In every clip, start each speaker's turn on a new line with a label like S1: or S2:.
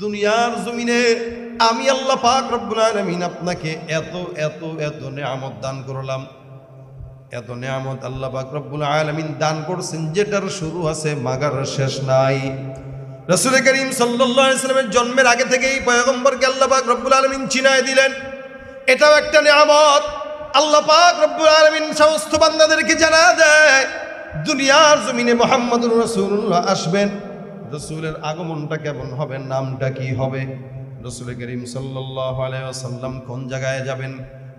S1: দুনিয়ার জমিনে আমি আল্লাহ পাক রব্বুল আলামিন আপনাকে এত এত এত নেয়ামত দান করলাম, এত নেয়ামত আল্লাহ পাক রব্বুল আলামিন দান করছেন যেটার শুরু আছে মাগার শেষ নাই। রাসূল করিম সাল্লাল্লাহু আলাইহি ওয়াসাল্লামের জন্মের আগে থেকেই পয়গম্বরকে আল্লাহ পাক রব্বুল আলামিন চিনায় দিলেন। এটাও একটা নেয়ামত। আল্লাহ পাক রব্বুল আলামিন সমস্ত বান্দাদেরকে জানা দেয় দুনিয়ার জমিনে মুহাম্মদুর রাসূলুল্লাহ আসবেন। রাসূলের আগমনটা কেমন হবে, নামটা কি হবে, রাসূল করিম সাল্লাল্লাহু আলাইহি ওয়াসাল্লাম কোন জায়গায় যাবেন,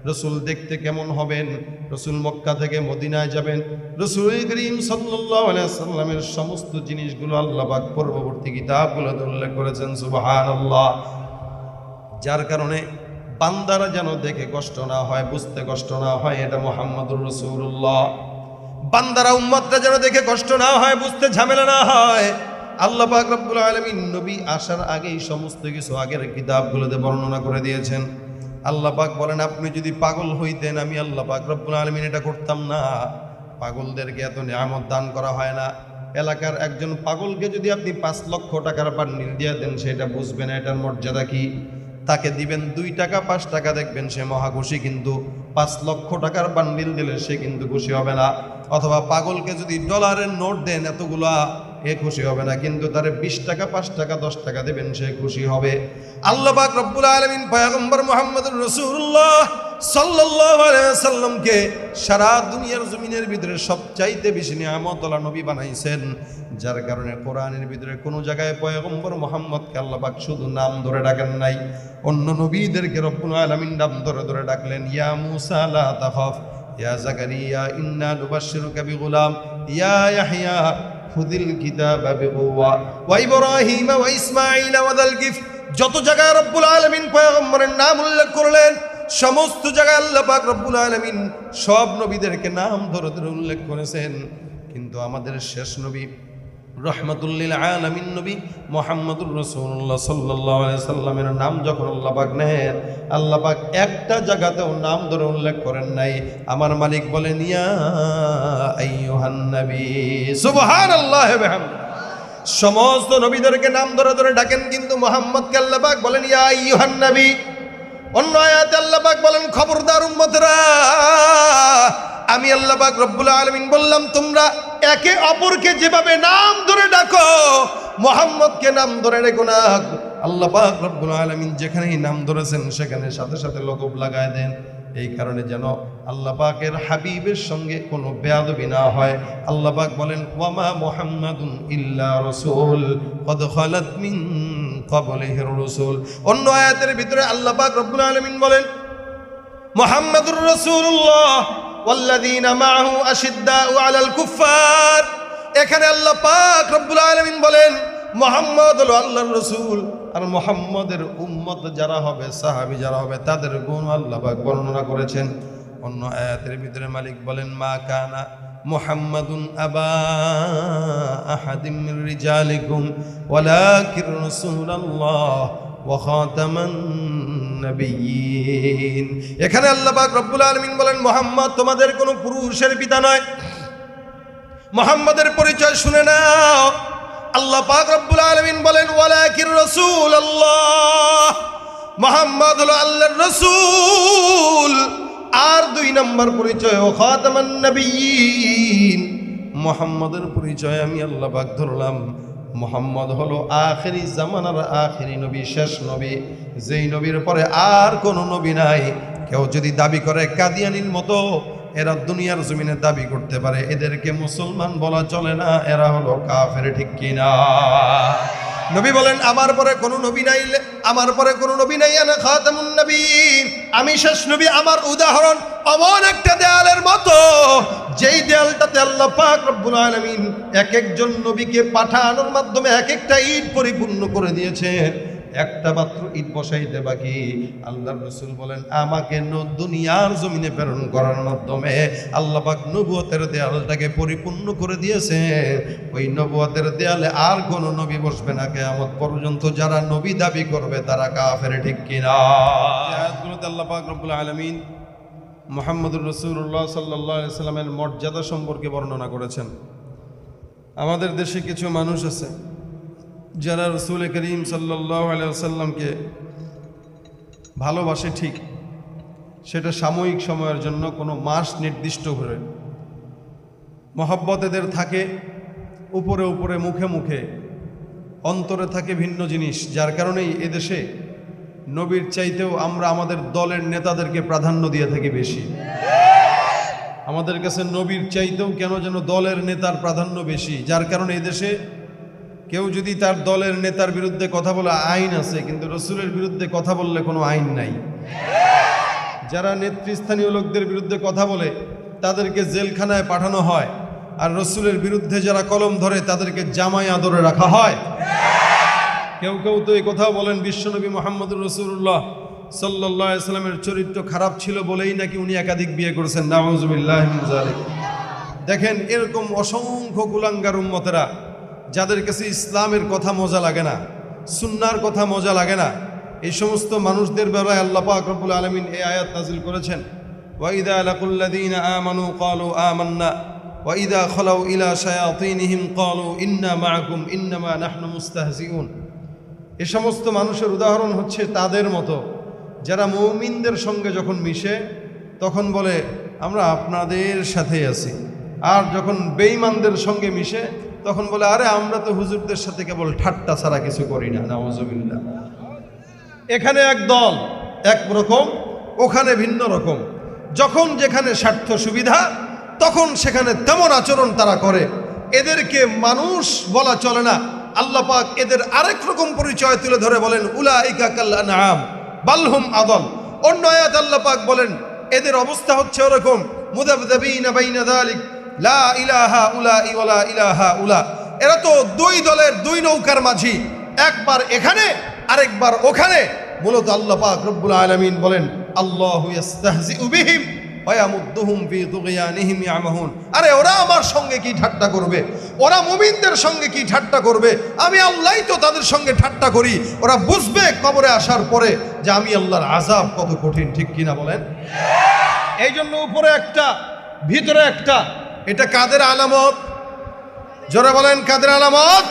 S1: রাসূল দেখতে কেমন হবেন, রাসূল মক্কা থেকে মদিনায় যাবেন, রাসূল করিম সাল্লাল্লাহু আলাইহি ওয়াসাল্লামের সমস্ত জিনিসগুলো আল্লাহ পাক পূর্ববর্তী কিতাবগুলোতে উল্লেখ করেছেন। সুবহানাল্লাহ। যার কারণে বান্দারা যেন দেখে কষ্ট না হয়, বুঝতে কষ্ট না হয় এটা মুহাম্মদুর রাসূলুল্লাহ। বান্দারা উম্মতরা যেন দেখে কষ্ট না হয়, বুঝতে ঝামেলা না হয়, আল্লাহ পাক রব্বুল আলামিন নবী আসার আগেই সমস্ত কিছু আগের কিতাবগুলোতে বর্ণনা করে দিয়েছেন। আল্লাহ পাক বলেন আপনি যদি পাগল হইতেন আমি আল্লাহ পাক রব্বুল আলামিন এটা করতাম না। পাগলদেরকে এত নিয়ামত দান করা হয় না। এলাকার একজন পাগলকে যদি আপনি 5 লক্ষ টাকার বান্ডিল দিয়ে দেন সেটা বুঝবেন এটার মর্যাদা কি। তাকে দিবেন 2 টাকা 5 টাকা, দেখবেন সে মহা খুশি, কিন্তু 5 লক্ষ টাকার বান্ডিল দিলে সে কিন্তু খুশি হবে না। অথবা পাগলকে যদি ডলারের নোট দেন এতগুলা, এ খুশি হবে না, কিন্তু তারে 20 টাকা 5 টাকা 10 টাকা দেবেন সে খুশি হবে। আল্লাহ পাক রব্বুল আলামিন পয়গম্বর মুহাম্মদুর রাসূলুল্লাহ সাল্লাল্লাহু আলাইহি ওয়াসাল্লামকে সারা দুনিয়ার জমিনের ভিতরে সবচাইতে বেশি নিয়ামতওয়ালা নবী বানাইছেন। যার কারণে কোরআনের ভিতরে কোনো জায়গায় পয়গম্বর মুহাম্মদকে আল্লাহ পাক শুধু নাম ধরে ডাকেন নাই, অন্য নবীদেরকে রব্বুল আলামিন নাম ধরে ধরে ডাকলেন। ইয়া মূসা লা তাখাফ, ইয়া জাকারিয়া ইন্না নুবাশশিরুকা বিগুলাম, ইয়া ইয়াহইয়া খুযিল কিতাবা বিকুওয়া ওয়া ইব্রাহিম ওয়া ইসমাঈল ওয়া যাল কিফ। যত জায়গায় রব্বুল আলামিন পয়গম্বরের নাম উল্লেখ করলেন সমস্ত জায়গায় আল্লাহ পাক রব্বুল আলামিন সব নবীদেরকে নাম ধরে ধরে উল্লেখ করেছেন। কিন্তু আমাদের শেষ নবী রহমাতুল লিল আলামিন নবী মুহাম্মদুর রাসূলুল্লাহ সাল্লাল্লাহু আলাইহি সাল্লামের নাম যখন আল্লাহ পাক নেন, আল্লাহ পাক একটা জায়গাতেও নাম ধরে উল্লেখ করেন নাই। আমার মালিক বলেন ইয়া আইয়ুহান নবী, সুবহানাল্লাহি ওয়া বিহামদিহি। সমস্ত নবীদেরকে নাম ধরে ধরে ডাকেন, কিন্তু মুহাম্মদকে আল্লাহ পাক বলেন ইয়া আইয়ুহান নবী। অন্য আয়াতে আল্লাহ পাক বলেন খবরদার উম্মতরা, আমি আল্লাহ পাক রব্বুল আলামিন বললাম তোমরা একে অপরকে যেভাবে নাম ধরে ডাকো মুহাম্মদকে নাম ধরে ডেকো না। আল্লাহ পাক রব্বুল আলামিন যেখানেই নাম ধরেছেন সেখানে সাথে সাথে লকব লাগায় দেন, এই কারণে যেন আল্লাহ পাকের হাবিবের সঙ্গে কোনো বেয়াদবি না হয়। আল্লাহ পাক বলেন ওয়ামা মুহাম্মাদুন ইল্লা রাসূল কদ খালাত মিন ক্বাবলিহির রাসূল। অন্য আয়াতের ভিতরে আল্লাহ পাক রব্বুল আলামিন বলেন মুহাম্মাদুর রাসূলুল্লাহ ওয়াল্লাযীনা মাআহু আশিদ্দাউ আলাল কুফফার। এখানে আল্লাহ পাক রব্বুল আলামিন বলেন মুহাম্মদ হলো আল্লাহর রাসূল, আর মুহাম্মদের উম্মত যারা হবে, সাহাবী যারা হবে, তাদের গুণ আল্লাহ পাক বর্ণনা করেছেন। অন্য আয়াতের ভিতরে মালিক বলেন মা কানা মুহাম্মাদুন আবা আহাদিম মির রিজালিকুম ওয়ালাকিন রাসূলুল্লাহ ওয়া খাতামান নবিয়্যিন। এখানে আল্লাহ পাক রব্বুল আলামিন বলেন মুহাম্মদ তোমাদের কোনো পুরুষের পিতা নয়। মুহাম্মদের পরিচয় শুনে নাও। আল্লাহ পাক রব্বুল আলামিন বলেন ওয়ালাকিন রাসূলুল্লাহ, মুহাম্মদ হলো আল্লাহর রাসূল। আর 2 নম্বর পরিচয় ও খাতামান নবিয়্যিন, মুহাম্মদের পরিচয় আমি আল্লাহ পাক ধরলাম মুহাম্মদ হলো আখেরি জামানার আখেরি নবী, শেষ নবী, যেই নবীর পরে আর কোনো নবী নাই। কেউ যদি দাবি করে কাদিয়ানির মতো এরা দুনিয়ার জমিনে দাবি করতে পারে, এদেরকে মুসলমান বলা চলে না, এরা হলো কাফের, ঠিক কিনা? নবী বলেন আমার পরে কোনো নবী নাই, আমার পরে কোনো নবী নাই, আনা খাতামুন নবিয়্যিন, আমি শেষ নবী। আমার উদাহরণ এমন একটা দেয়ালের মতো, যেই দেয়ালটাতে আল্লাহ পাক রব্বুল আলামিন এক একজন নবীকে পাঠানোর মাধ্যমে এক একটা ইট পরিপূর্ণ করে দিয়েছে। একটা মাত্র ইট বসাইতে বাকি। আল্লাহর রাসূল বলেন আমাকে দুনিয়ার জমিনে প্রেরণ করার মাধ্যমে আল্লাহ পাক নবুয়তের দেয়ালটাকে পরিপূর্ণ করে দিয়েছে। ওই নবুয়তের দেয়ালে আর কোনো নবী বসবে না কিয়ামত পর্যন্ত। যারা নবী দাবি করবে তারা কাফের, ঠিক কিনা? আয়াতগুলোতে আল্লাহ পাক রব্বুল আলামিন মুহাম্মদুর রাসূলুল্লাহ সাল্লাল্লাহু আলাইহি সাল্লামের মর্যাদা সম্পর্কে বর্ণনা করেছেন। আমাদের দেশে কিছু মানুষ আছে যারা রাসূল করিম সাল্লাল্লাহু আলাইহি ওয়াসাল্লামকে ভালোবাসে ঠিক, সেটা সাময়িক সময়ের জন্য কোনো মাস নির্দিষ্ট করে মহব্বত এদের থাকে উপরে উপরে, মুখে মুখে, অন্তরে থাকে ভিন্ন জিনিস। যার কারণেই এদেশে নবীর চাইতেও আমরা আমাদের দলের নেতাদেরকে প্রাধান্য দিয়ে থাকি বেশি। আমাদের কাছে নবীর চাইতেও কেন যেন দলের নেতার প্রাধান্য বেশি। যার কারণে এদেশে কেউ যদি তার দলের নেতার বিরুদ্ধে কথা বলে আইন আছে, কিন্তু রসুলের বিরুদ্ধে কথা বললে কোনো আইন নাই। যারা নেতৃস্থানীয় লোকদের বিরুদ্ধে কথা বলে তাদেরকে জেলখানায় পাঠানো হয়, আর রসুলের বিরুদ্ধে যারা কলম ধরে তাদেরকে জামাই আদরে রাখা হয়। কেউ কেউ তো এই কথাও বলেন বিশ্বনবী মুহাম্মদুর রাসূলুল্লাহ সাল্লাল্লাহু আলাইহি ওয়াসাল্লামের চরিত্র খারাপ ছিল বলেই নাকি উনি একাধিক বিয়ে করেছেন। নাউযুবিল্লাহি মিন যালিক। দেখেন, এরকম অসংখ্য কুলাঙ্গার উম্মতেরা যাদের কাছে ইসলামের কথা মজা লাগে না, সুন্নাহর কথা মজা লাগে না, এই সমস্ত মানুষদের বেলায় আল্লাহ পাক রব্বুল আলামিন এই আয়াত নাযিল করেছেন, ওয়া ইযা লাকুল্লাযীনা আমানু ক্বালু আমান্না ওয়া ইযা খালাউ ইলা শায়াতিনহিম ক্বালু ইন্না মাআকুম ইন্নামা নাহনু মুস্তাহজিউন। এই সমস্ত মানুষের উদাহরণ হচ্ছে তাদের মতো যারা মুমিনদের সঙ্গে যখন মিশে তখন বলে আমরা আপনাদের সাথে আছি, আর যখন বেঈমানদের সঙ্গে মিশে তখন বলে আরে আমরা তো হুজুরদের সাথে কেবল ঠাট্টা ছাড়া কিছু করি না। নাউযুবিল্লাহ। এখানে এক দল একরকম, ওখানে ভিন্ন রকম। যখন যেখানে স্বার্থ সুবিধা তখন সেখানে তেমন আচরণ তারা করে। এদেরকে মানুষ বলা চলে না। আল্লাহ পাক এদের আরেক রকম পরিচয় তুলে ধরে বলেন উলাইকা কাল আনআম বাল হুম আদল। অন্য আয়াত আল্লাহ পাক বলেন এদের অবস্থা হচ্ছে ওরকম মুযাবযাবিনা বাইনা যালিক লা ইলাহা উলাই ওয়ালা ইলাহা উলা। এরা তো দুই দলের দুই নৌকার মাঝি, একবার এখানে আরেকবার ওখানে। মূলত আল্লাহ পাক রব্বুল আলামিন বলেন আল্লাহু ইস্তাহজিউ বিহিম ওয়া ইয়ামুদ্দুহুম ফি তুগয়ানিহিম ইয়ামাহুন। আরে ওরা আমার সঙ্গে কি ঠাট্টা করবে, ওরা মুমিনদের সঙ্গে কি ঠাট্টা করবে, আমি আল্লাহই তো তাদের সঙ্গে ঠাট্টা করি। ওরা বুঝবে কবরে আসার পরে যে আমি আল্লাহর আযাব কত কঠিন, ঠিক কিনা বলেন? এই জন্য উপরে একটা ভিতরে একটা, এটা কাদের আলামত? জোরে বলেন কাদের আলামত?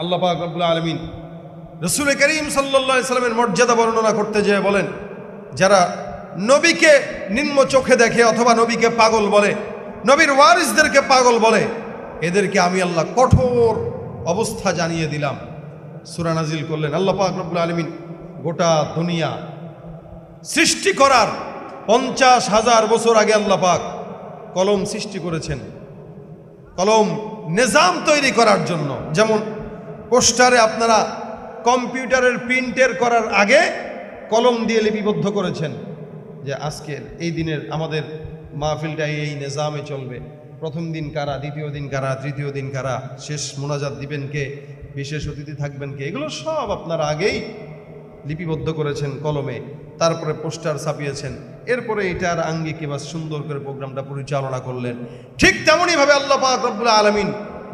S1: আল্লাহ পাক রব্বুল আলামিন রাসূল করিম সাল্লাল্লাহু আলাইহি সাল্লামের মর্যাদা বর্ণনা করতে যেয়ে বলেন যারা নবীকে নিম্ন চোখে দেখে অথবা নবীকে পাগল বলে, নবীর ওয়ারিসদেরকে পাগল বলে, এদেরকে আমি আল্লাহ কঠোর অবস্থা জানিয়ে দিলাম। সূরা নাজিল করলেন। আল্লাহ পাক রব্বুল আলামিন গোটা দুনিয়া সৃষ্টি করার 50,000 বছর আগে আল্লাহ পাক কলম সৃষ্টি করেছেন, কলম নিজাম তৈরি করার জন্য। যেমন পোস্টারে আপনারা কম্পিউটারের প্রিন্টের করার আগে কলম দিয়ে লিপিবদ্ধ করেছেন যে আজকের এই দিনের আমাদের মাহফিলটা এই নিজামে চলবে। প্রথম দিন কারা, দ্বিতীয় দিন কারা, তৃতীয় দিন কারা, শেষ মোনাজাত দিবেন কে, বিশেষ অতিথি থাকবেন কে, এগুলো সব আপনারা আগেই লিপিবদ্ধ করেছেন কলমে। তারপরে পোস্টার ছাপিয়েছেন, এরপরে এটার আঙ্গিকে বা সুন্দর করে প্রোগ্রামটা পরিচালনা করলেন। ঠিক তেমনইভাবে আল্লাহ পাক রব্বুল আলামিন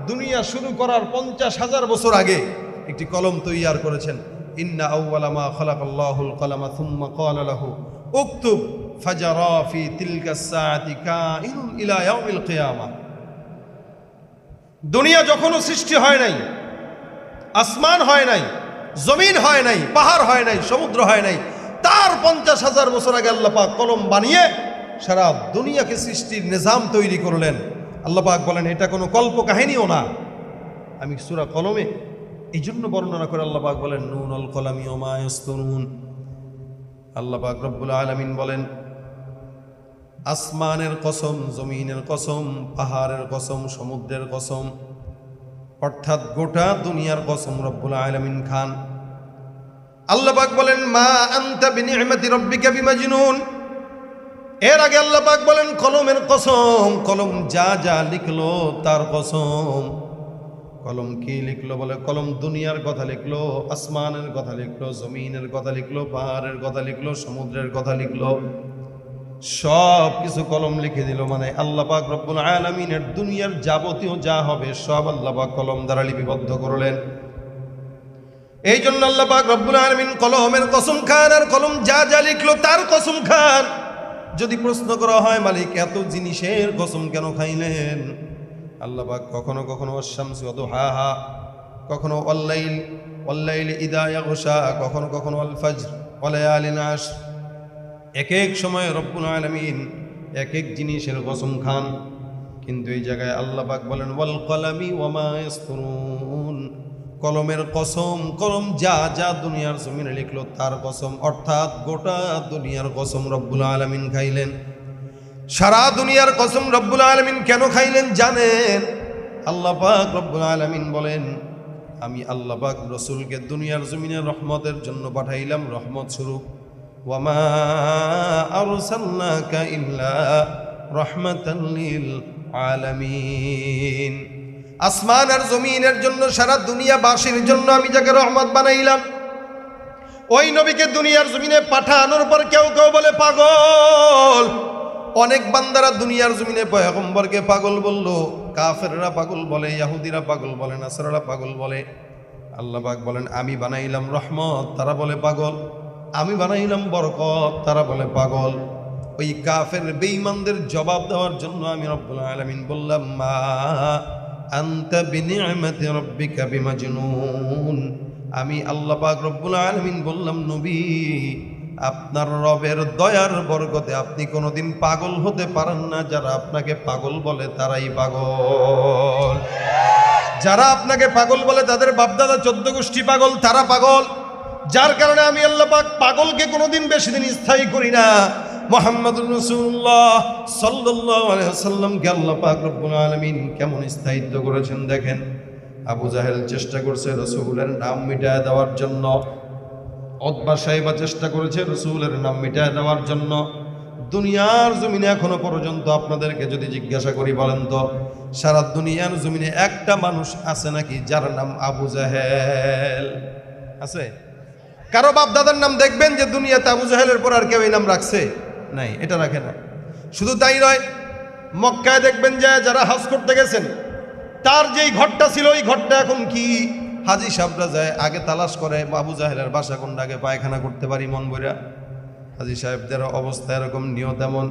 S1: দুনিয়া শুরু করার 50,000 বছর আগে একটি কলম তৈয়ার করেছেন। ইন্না আউওয়ালা মা খালাকাল্লাহুল কলামা সুম্মা ক্বালা লাহু উকতুব ফাজারা ফি তিলকা সাআতি কাইনুন ইলা ইয়াউমিল কিয়ামা। দুনিয়া যখনও সৃষ্টি হয় নাই, আসমান হয় নাই, জমিন হয় নাই, পাহাড় হয় নাই, সমুদ্র হয় নাই, তার 50,000 বছর আগে আল্লাহ পাক কলম বানিয়ে সারা দুনিয়াকে সৃষ্টির নিজাম তৈরি করলেন। আল্লাহ পাক বলেন এটা কোনো কল্প কাহিনীও না, আমি সূরা কলমে এই জন্য বর্ণনা করে আল্লাহ পাক বলেন নুনুল কলামি ওয়া মা ইয়াসতুরুন। আল্লাহ পাক রব্বুল আলামিন বলেন আসমানের কসম, জমিনের কসম, পাহাড়ের কসম, সমুদ্রের কসম, অর্থাৎ গোটা দুনিয়ার কসম রব্বুল আলামিন খান। আল্লাহ পাক বলেন মা আনতা বিনি'মাতি রাব্বিকা বিমাজনুন। এর আগে আল্লাহ পাক বলেন কলমের কসম, কলম যা যা লিখলো তার কসম। কলম কি লিখলো? বলে কলম দুনিয়ার কথা লিখলো, আসমানের কথা লিখলো, জমিনের কথা লিখলো, পাহাড়ের কথা লিখলো, সমুদ্রের কথা লিখলো, সব কিছু কলম লিখে দিল। মানে আল্লাহ পাক রব্বুল আলামিনের দুনিয়ার যাবতীয় যা হবে সব আল্লাহ পাক কলম দ্বারা লিপিবদ্ধ করলেন। এই জন্য আল্লাহ পাক রব্বুল আলামিন কলমের কসম খান, আর কলম যা যা লিখলো তার কসম খান। যদি প্রশ্ন করা হয় মালিক এত জিনিসের কসম কেন খাইলেন, আল্লাহ পাক কখনো কখনো শামসি ওয়া দুহাহা, কখনো ওয়াল্লাইল ইদা ইয়াগশা, কখনো কখনো আল ফজর ওয়া লায়ালিন আশর। এক এক সময় রব্বুল আলামিন এক এক জিনিসের কসম খান, কিন্তু এই জায়গায় আল্লাহ পাক বলেন ওয়াল কলামি ওয়া মা ইয়াসতুরুন, কলমের কসম, কলম যা যা দুনিয়ার জমিনে লিখলো তার কসম, অর্থাৎ গোটা দুনিয়ার কসম রব্বুল আলামিন খাইলেন। সারা দুনিয়ার কসম রব্বুল আলামিন কেন খাইলেন জানেন? আল্লাহ পাক রব্বুল আলামিন বলেন, আমি আল্লাহ পাক রসুলকে দুনিয়ার জমিনে রহমতের জন্য পাঠাইলাম, রহমত স্বরূপ। ওয়ামা আরসালনাকা ইল্লা রাহমাতাল লিল আলামিন, আসমান আর জমিনের জন্য, সারা দুনিয়াবাসীর জন্য আমি যাকে রহমত বানাইলাম, ওই নবীকে দুনিয়ার জমিনে পাঠানোর পর কেউ কেউ বলে পাগল। অনেক বান্দারা দুনিয়ার জমিনে পয়গম্বরকে পাগল বলল, কাফেররা পাগল বলে, ইহুদিরা পাগল বলে, নাসারারা পাগল বলে। আল্লাহ পাক বলেন আমি বানাইলাম রহমত, তারা বলে পাগল। আমি বানাইলাম বরকত, তারা বলে পাগল। ওই কাফের বেঈমানদের জবাব দেওয়ার জন্য আমি রব্বুল আলামিন বললাম মা আনতা বিনিআমাতি রাব্বিকা বিমাজনুন, আমি আল্লাহ পাক রব্বুল আলামিন বললাম নবী, আপনার রবের দয়ার বরকতে আপনি কোনোদিন পাগল হতে পারেন না। যারা আপনাকে পাগল বলে তারাই পাগল। যারা আপনাকে পাগল বলে তাদের বাপদাদা 14 গোষ্ঠী পাগল, তারা পাগল। যার কারণে আমি আল্লাহ পাক পাগলকে কোনোদিন বেশি দিন স্থায়ী করি না। মুহাম্মদুর রাসূলুল্লাহ সাল্লাল্লাহু আলাইহি ওয়াসাল্লামকে আল্লাহ পাক রব্বুল আলামিন কেমন স্থায়িত্ব করেছেন দেখেন। আবু জাহেল চেষ্টা করছে রাসূলের নাম মিটায় দেওয়ার জন্য, উতবা সাইবা চেষ্টা করেছে রাসূলের নাম মিটায় দেওয়ার জন্য। দুনিয়ার জমিনে এখনো পর্যন্ত আপনাদেরকে যদি জিজ্ঞাসা করি বলেন তো, সারা দুনিয়ার জমিনে একটা মানুষ আছে নাকি যার নাম আবু জাহেল? আছে? কারো বাপ দাদার নাম দেখবেন যে দুনিয়াতে আবু জাহেলের পর আর কেউ এই নাম রাখছে? নাই, এটা রাখে না। শুধু তাই নয়, মক্কায় দেখবেন যে যারা হজ করতে গেছেন তার যেই ঘরটা ছিল ওই ঘরটা এখন কি হাজি সাহেবরা যায় আগে তালাশ করে আবু জাহেলের বাসা কোনটা, আগে পায়খানা করতে পারি মন বইরা। হাজি সাহেবদের অবস্থা এরকম, নিয়ত এমন,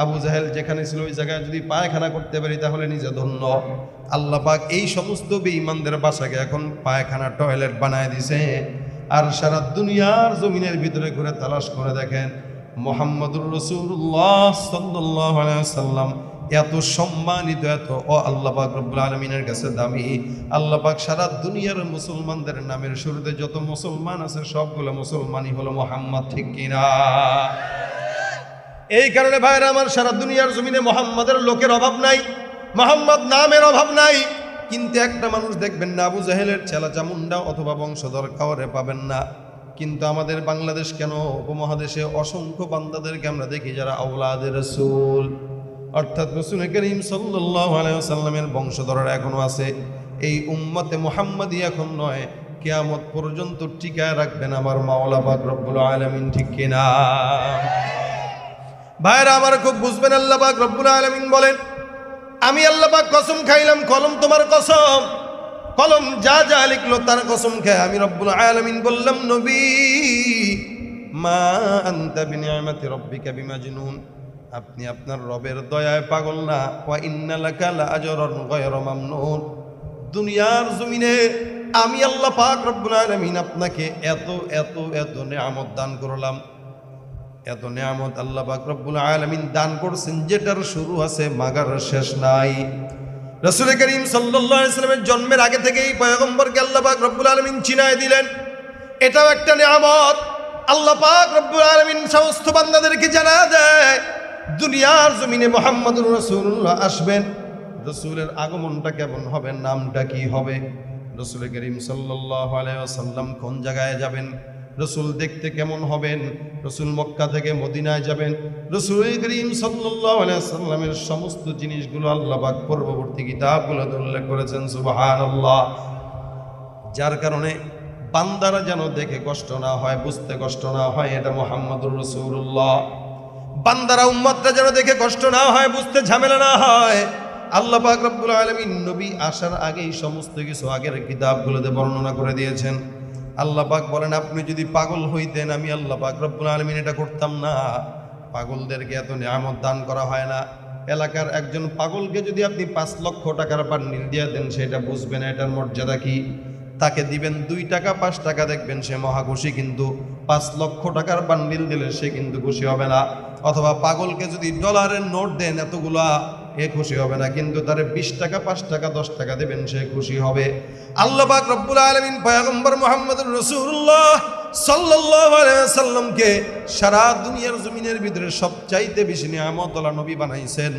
S1: আবু জাহেল যেখানে ছিল ওই জায়গায় যদি পায়খানা করতে পারি তাহলে নিজে ধন্য। আল্লাহ পাক এই সমস্ত বেঈমানদের বাসাকে এখন পায়খানা টয়লেট বানায় দিছে। আর সারা দুনিয়ার জমিনের ভিতরে ঘুরে তালাশ করে দেখেন মুহাম্মদুর রাসূলুল্লাহ সাল্লাল্লাহু আলাইহি ওয়াসাল্লাম এত সম্মানিত, এত আল্লাহ পাক রব্বুল আলামিনের কাছে দামি। আল্লাহ পাক সারা দুনিয়ার মুসলমানদের নামের শুরুতে যত মুসলমান আছে সবগুলো মুসলমানই হলো মুহাম্মদ, ঠিক কিনা? এই কারণে ভাইরা আমার, সারা দুনিয়ার জমিনে মুহাম্মাদের লোকের অভাব নাই, মুহাম্মদ নামের অভাব নাই। কিন্তু একটা মানুষ দেখবেন না আবু জাহেলের ছেলা চামুন্ডা অথবা বংশধর কাউরে পাবেন না। কিন্তু আমাদের বাংলাদেশ কেন উপমহাদেশে অসংখ্য বান্দাদেরকে আমরা দেখি যারা আওলাদে রাসূল, অর্থাৎ রাসূল করিম সাল্লাল্লাহু আলাইহি ওয়াসাল্লামের বংশধররা এখনো আছে। এই উম্মতে মুহাম্মাদি এখন নয়, কিয়ামত পর্যন্ত টিকায় রাখবেন আমার মাওলা পাক রব্বুল আলামিন, ঠিক কিনা? ভাইরা আমার খুব বুঝবেন, আল্লাহ পাক রব্বুল আলামিন বলেন আমি আল্লাহ পাক কসম খাইলাম, কলম তোমার কসম, কলম যা যা লিখলো তার কসম খায় আমি রব্বুল আলামিন বললাম নবী মা আনতা বিনিআমাতি রাব্বিকা বিমাজনুন, আপনি আপনার রবের দয়ায় পাগল না। ওয়া ইন্না লাকা লাআজরান গায়রা মামনুন, দুনিয়ার জমিনে আমি আল্লাহ পাক রব্বুল আলামিন আপনাকে এত এত এত নেয়ামত দান করলাম। এত নেয়ামত আল্লাহ পাক রব্বুল আলামিন দান করছেন যেটার শুরু আছে মাগার শেষ নাই। রাসূল করিম সাল্লাল্লাহু আলাইহি ওয়াসাল্লামের জন্মের আগে থেকেই পয়গম্বরকে আল্লাহ পাক রব্বুল আলামিন চিনায় দিলেন, এটাও একটা নেয়ামত। আল্লাহ পাক রব্বুল আলামিন সমস্ত বান্দাদেরকে জানা দেয় দুনিয়ার জমিনে মুহাম্মদুর রাসূলুল্লাহ আসবেন। রাসূলের আগমনটা কেমন হবে, নামটা কি হবে, রাসূল করিম সাল্লাল্লাহু আলাইহি ওয়াসাল্লাম কোন জায়গায় যাবেন, রসুল দেখতে কেমন হবেন, রসুল মক্কা থেকে মদিনায় যাবেন, রসুল করিম সাল্লাল্লাহু আলাইহি ওয়াসাল্লামের সমস্ত জিনিসগুলো আল্লাহ পাক পূর্ববর্তী কিতাবগুলোতে উল্লেখ করেছেন, সুবহানাল্লাহ। যার কারণে বান্দারা যেন দেখে কষ্ট না হয়, বুঝতে কষ্ট না হয় এটা মুহাম্মদুর রাসূলুল্লাহ। বান্দারা উম্মতরা যেন দেখে কষ্ট না হয়, বুঝতে ঝামেলা না হয়, আল্লাহ পাক রব্বুল আলামিন নবী আসার আগেই সমস্ত কিছু আগের কিতাবগুলোতে বর্ণনা করে দিয়েছেন। আল্লাহ পাক বলেন আপনি যদি পাগল হইতেন আমি আল্লাহ পাক রব্বুল আলামিন এটা করতাম না। পাগলদেরকে এত নিয়ামত দান করা হয় না। এলাকার একজন পাগলকে যদি আপনি 5 লক্ষ টাকার বান্ডিল দিয়ে দেন সেটা বুঝবে না এটার মর্যাদা কি। তাকে দিবেন 2 টাকা 5 টাকা, দেখবেন সে মহা খুশি, কিন্তু 5 লক্ষ টাকার বান্ডিল দিলে সে কিন্তু খুশি হবে না। অথবা পাগলকে যদি ডলারের নোট দেন এতগুলা, এ খুশি হবে না, কিন্তু তারে 20 টাকা 5 টাকা 10 টাকা দেবেন সে খুশি হবে। আল্লাহ পাক রব্বুল আলামিন পয়গম্বর মুহাম্মদুর রাসূলুল্লাহ সাল্লাল্লাহু আলাইহি ওয়াসাল্লামকে সারা দুনিয়ার জমিনের ভিতরে সবচাইতে বেশি নিয়ামতওয়ালা নবী বানাইছেন,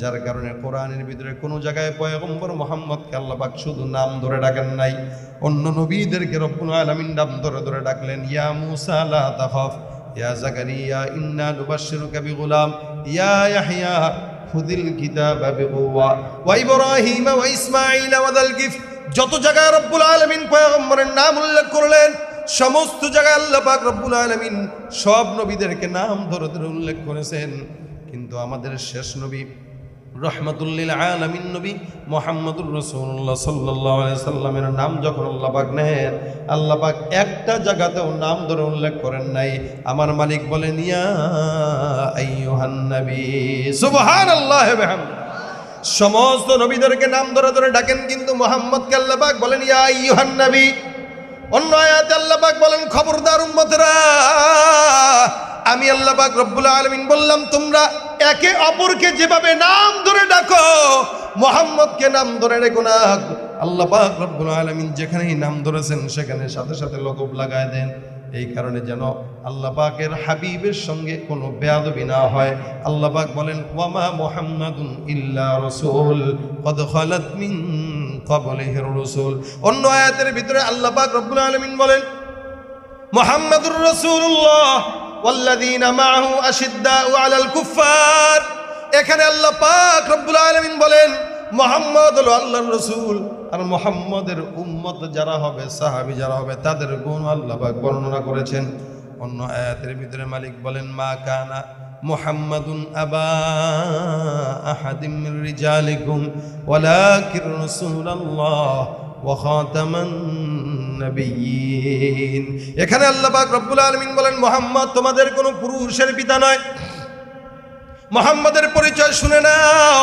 S1: যার কারণে কোরআনের ভিতরে কোনো জায়গায় পয়গম্বর মুহাম্মদকে আল্লাহ পাক শুধু নাম ধরে ডাকেন নাই, অন্য নবীদেরকে রব্বুল আলামিন নাম ধরে ধরে ডাকলেন। ইয়া মূসা লা তাখাফ, ইয়া জাকারিয়া ইন্না নুবাশশিরুকা বিগুলাম, ইয়া ইয়াহইয়া খুযিল কিতাবা বিকুওয়া, ওয়া ইব্রাহিম ওয়া ইসমাঈল ওয়া যাল কিফল। যত জায়গায় রব্বুল আলামিন পয়গম্বরের নাম উল্লেখ করলেন, সমস্ত জায়গায় আল্লাহ পাক রব্বুল আলামিন সব নবীদেরকে নাম ধরে ধরে উল্লেখ করেছেন। কিন্তু আমাদের শেষ নবী রহমাতুল লিল আলামিন নবী মুহাম্মদুর রাসূলুল্লাহ সাল্লাল্লাহু আলাইহি সাল্লামের নাম যখন আল্লাহ পাক নেন, আল্লাহ পাক একটা জায়গাতেও নাম ধরে উল্লেখ করেন নাই। আমার মালিক বলেন, ইয়া আইয়ুহান নবী, সুবহানাল্লাহি ওয়া বিহামদিহি। সমস্ত নবীদেরকে নাম ধরে ধরে ডাকেন, কিন্তু মুহাম্মদকে আল্লাহ পাক বলেন ইয়া আইয়ুহান নবী। অন্য আয়াতে আল্লাহ পাক বলেন, খবরদার উম্মতরা, আমি আল্লাহ পাক রব্বুল আলামিন বললাম তোমরা একে অপরকে যেভাবে নাম ধরে ডাকো, মুহাম্মদকে নাম ধরে ডাকো না। আল্লাহ পাক রব্বুল আলামিন যেখানেই নাম ধরেছেন সেখানে সাথে সাথে লকব লাগায় দেন, এই কারণে যেন আল্লাহ পাকের হাবিবের সঙ্গে কোনো বেয়াদবি না হয়। আল্লাহ পাক বলেন, ওয়ামা মুহাম্মাদুন ইল্লা রাসূল কদ খালাত মিন ক্বাবলিহির রাসূল। অন্য আয়াতের ভিতরে আল্লাহ পাক রব্বুল আলামিন বলেন, মুহাম্মাদুর রাসূলুল্লাহ ওয়াল্লাযীনা মাআহু আশিদ্দাউ আলাল কুফফার। এখানে আল্লাহ পাক রব্বুল আলামিন বলেন মুহাম্মদ হলো আল্লাহর রাসূল, আর মুহাম্মদের উম্মত যারা হবে, সাহাবী যারা হবে, তাদের গুণ আল্লাহ পাক বর্ণনা করেছেন। অন্য আয়াতের ভিতরে মালিক বলেন, মা কানা মুহাম্মাদুন আবা আহাদিম মির রিজালিকুম ওয়ালাকির রাসূলুল্লাহ ওয়া খাতামান নবিয়্যিন। এখানে আল্লাহ পাক রব্বুল আলামিন বলেন, মুহাম্মদ তোমাদের কোনো পুরুষের পিতা নয়। মুহাম্মদের পরিচয় শুনে নাও।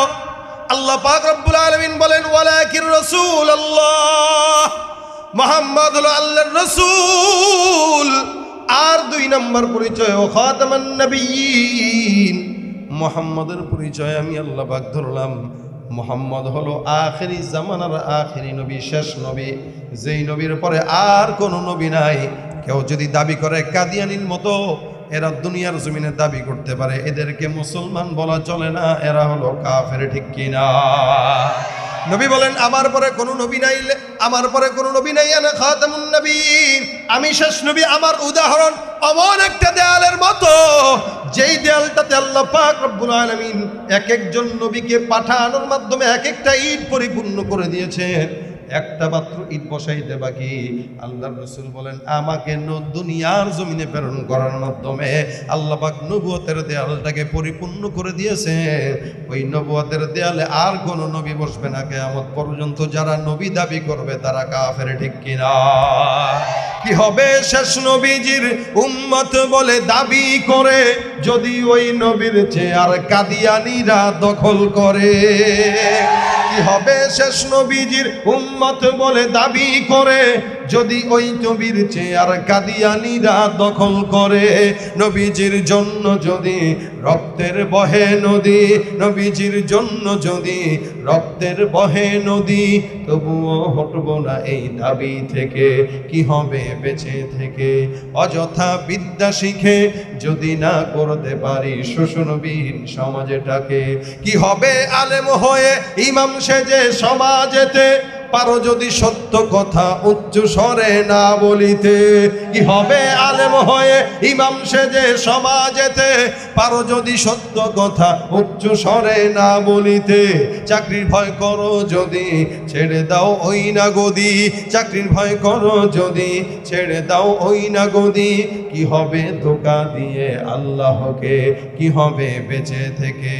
S1: আল্লাহ পাক রব্বুল আলামিন বলেন, ওয়ালাকির রাসূলুল্লাহ, মুহাম্মদ হলো আল্লাহর রাসূল। আর 2 নম্বর পরিচয়, ও খাতামান নবিয়্যিন, মুহাম্মদের পরিচয় আমি আল্লাহ পাক ধরলাম। মুহাম্মদ হলো আখেরি জামানার আখেরি নবী, শেষ নবী, যেই নবীর পরে আর কোনো নবী নাই। কেউ যদি দাবি করে কাদিয়ানির মতো এরা দুনিয়ার জমিনে দাবি করতে পারে, এদেরকে মুসলমান বলা চলে না, এরা হলো কাফের, ঠিক কিনা? নবী বলেন, আমার পরে কোনো নবী নাই, আমার পরে কোনো নবী নাই, আনা খাতামুন নবিয়্যিন, আমি শেষ নবী। আমার উদাহরণ এমন একটা দেয়ালের মতো, যেই দেয়ালটাতে আল্লাহ পাক রব্বুল আলামিন এক একজন নবীকে পাঠানোর মাধ্যমে এক একটা ইট পরিপূর্ণ করে দিয়েছে। একটা মাত্র ইট বসাইতে বাকি। আল্লাহর রাসূল বলেন, আমাকে দুনিয়ার জমিনে প্রেরণ করার মাধ্যমে আল্লাহ পাক নবুয়তের দেয়ালটাকে পরিপূর্ণ করে দিয়েছে। ওই নবুয়তের দেয়ালে আর কোনো নবী বসবে না কিয়ামত পর্যন্ত। যারা নবী দাবি করবে তারা কাফের, ঠিক কিনা? কি হবে শেষ নবীজির উম্মত বলে দাবি করে, যদি ওই নবীর চেয়ার কাদিয়ানীরা দখল করে? কি হবে শেষ নবীজির উম্মত বলে দাবি করে, যদি ওই নবীর চেয়ার কাদিয়ানীরা দখল করে? নবীজির জন্য যদি রক্তের বহে নদী, নবীজির জন্য যদি রক্তের বহে নদী, তবুও হটব না এই দাবি থেকে। কি হবে বেঁচে থেকে অযথা বিদ্যা শিখে, যদি না করতে পারি শোষণবিহীন সমাজটাকে? কি হবে আলেম হয়ে ইমাম সেজে সমাজেতে, পারো যদি সত্য কথা উচ্চ স্বরে না বলিতে? কি হবে আলেম হয়ে ইমাম সেজে সমাজেতে, পারো যদি সত্য কথা উচ্চ স্বরে না বলিতে? চাকরির ভয় করো যদি, ছেড়ে দাও ওই না গদি। চাকরির ভয় করো যদি, ছেড়ে দাও ওই না গদি। কি হবে ধোঁকা দিয়ে আল্লাহকে? কি হবে বেঁচে থেকে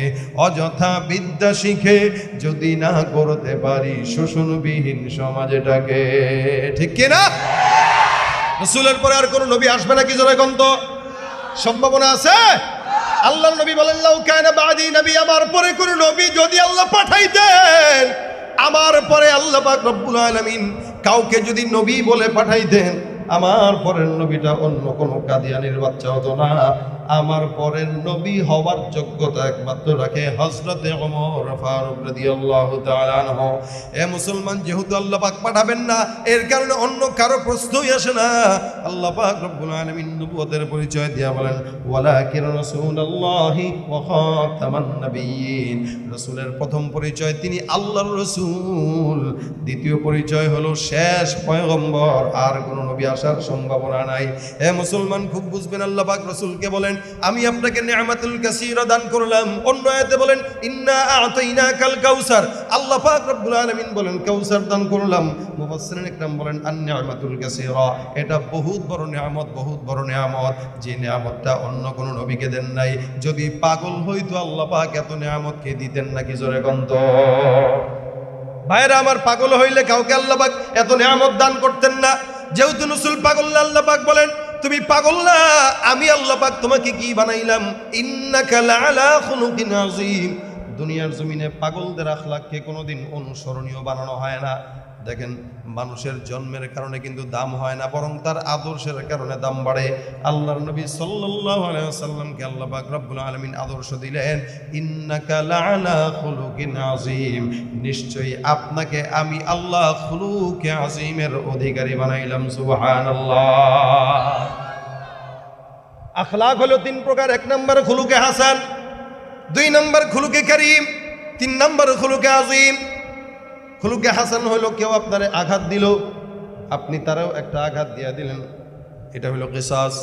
S1: অযথা বিদ্যা শিখে, যদি না করতে পারি শোষণবিহীন সমাজটাকে? ঠিক কিনা? রাসূলের পরে আর কোনো নবী আসবে নাকি? জোরে কোন তো সম্ভাবনা আছে? আল্লাহর নবী বলেন, লাউ কানা বাদি নবী, আমার পরে কোনো নবী যদি আল্লাহ পাঠাইতেন, আমার পরে আল্লাহ পাক রব্বুল আলামিন কাউকে যদি নবী বলে পাঠাইতেন, আমার পরের নবীটা অন্য কোনো কাদিয়ানির বাচ্চা হতো না। আমার পরের নবী হওয়ার যোগ্যতা একমাত্র রাখে হযরতে ওমর ফারুক রাদিয়াল্লাহু তাআলা আনহু। এ মুসলমান, যেহেতু আল্লাহ পাক পাঠাবেন না, এর কারণে অন্য কারো প্রশ্নই আসে না। আল্লাহ পাক রব্বুল আলামিন নবুয়তের পরিচয় দিয়া বলেন, ওয়ালাকিন রাসূলুল্লাহি ওয়া খাতামান নাবিয়্যিন। রাসূলের প্রথম পরিচয় তিনি আল্লাহর রাসূল, দ্বিতীয় পরিচয় হলো শেষ পয়গম্বর, আর কোন নবী আসার সম্ভাবনা নাই। এ মুসলমান, খুব বুঝবেন, আল্লাহ পাক রাসূলকে বলেন, আমি আপনাকে নিয়ামাতুল কাসীরা দান করলাম। অন্য আয়াতে বলেন, ইন্না আ'তাইনাকাল কাউসার। আল্লাহ পাক রব্বুল আলামিন বলেন, কাউসার দান করলাম। মুফাসসিরিন ইকরাম বলেন, আন-নি'মাতুল কাসীরা, এটা বহুত বড় নিয়ামত, বহুত বড় নিয়ামত, যে নিয়ামতটা অন্য কোন নবীকে দেন নাই। যদি পাগল হইতো আল্লাহ পাক এত নিয়ামতকে দিতেন নাকি? জোরে কন্ত ভাইরা আমার, পাগল হইলে কাউকে আল্লাহ পাক এত নিয়ামত দান করতেন না। যেহেতু রাসূল পাগল না, আল্লাহ পাক বলেন, তুমি পাগল না, আমি আল্লাহ পাক তোমাকে কি বানাইলাম? ইন্নাকা লাআলা খুলুকিন আযীম। দুনিয়ার জমিনে পাগলদের আখলাককে কোনোদিন অনুসরণীয় বানানো হয় না। দেখেন, মানুষের জন্মের কারণে কিন্তু দাম হয় না, বরং তার আদর্শের কারণে দাম বাড়ে। আল্লাহর নবী সাল্লাল্লাহু আলাইহি ওয়াসাল্লামকে আল্লাহ পাক রব্বুল আলামিন আদর্শ দিলেন, ইন্নাকা লাআলা খুলুকিন আযীম। নিশ্চয়ই আপনাকে আমি আল্লাহ খুলুকে আযীমের অধিকারী বানাইলাম। সুবহানাল্লাহ। আখলাক হলো তিন প্রকার। এক নম্বর খুলুকে হাসান, দুই নম্বর খুলুকে কারীম, তিন নম্বর খুলুকে আযীম। খুলুকে হাসান হলো কেউ আপনারে আঘাত দিল, আপনি তারাও একটা আঘাত দিয়ে দিলেন, এটা হলো কিসাস।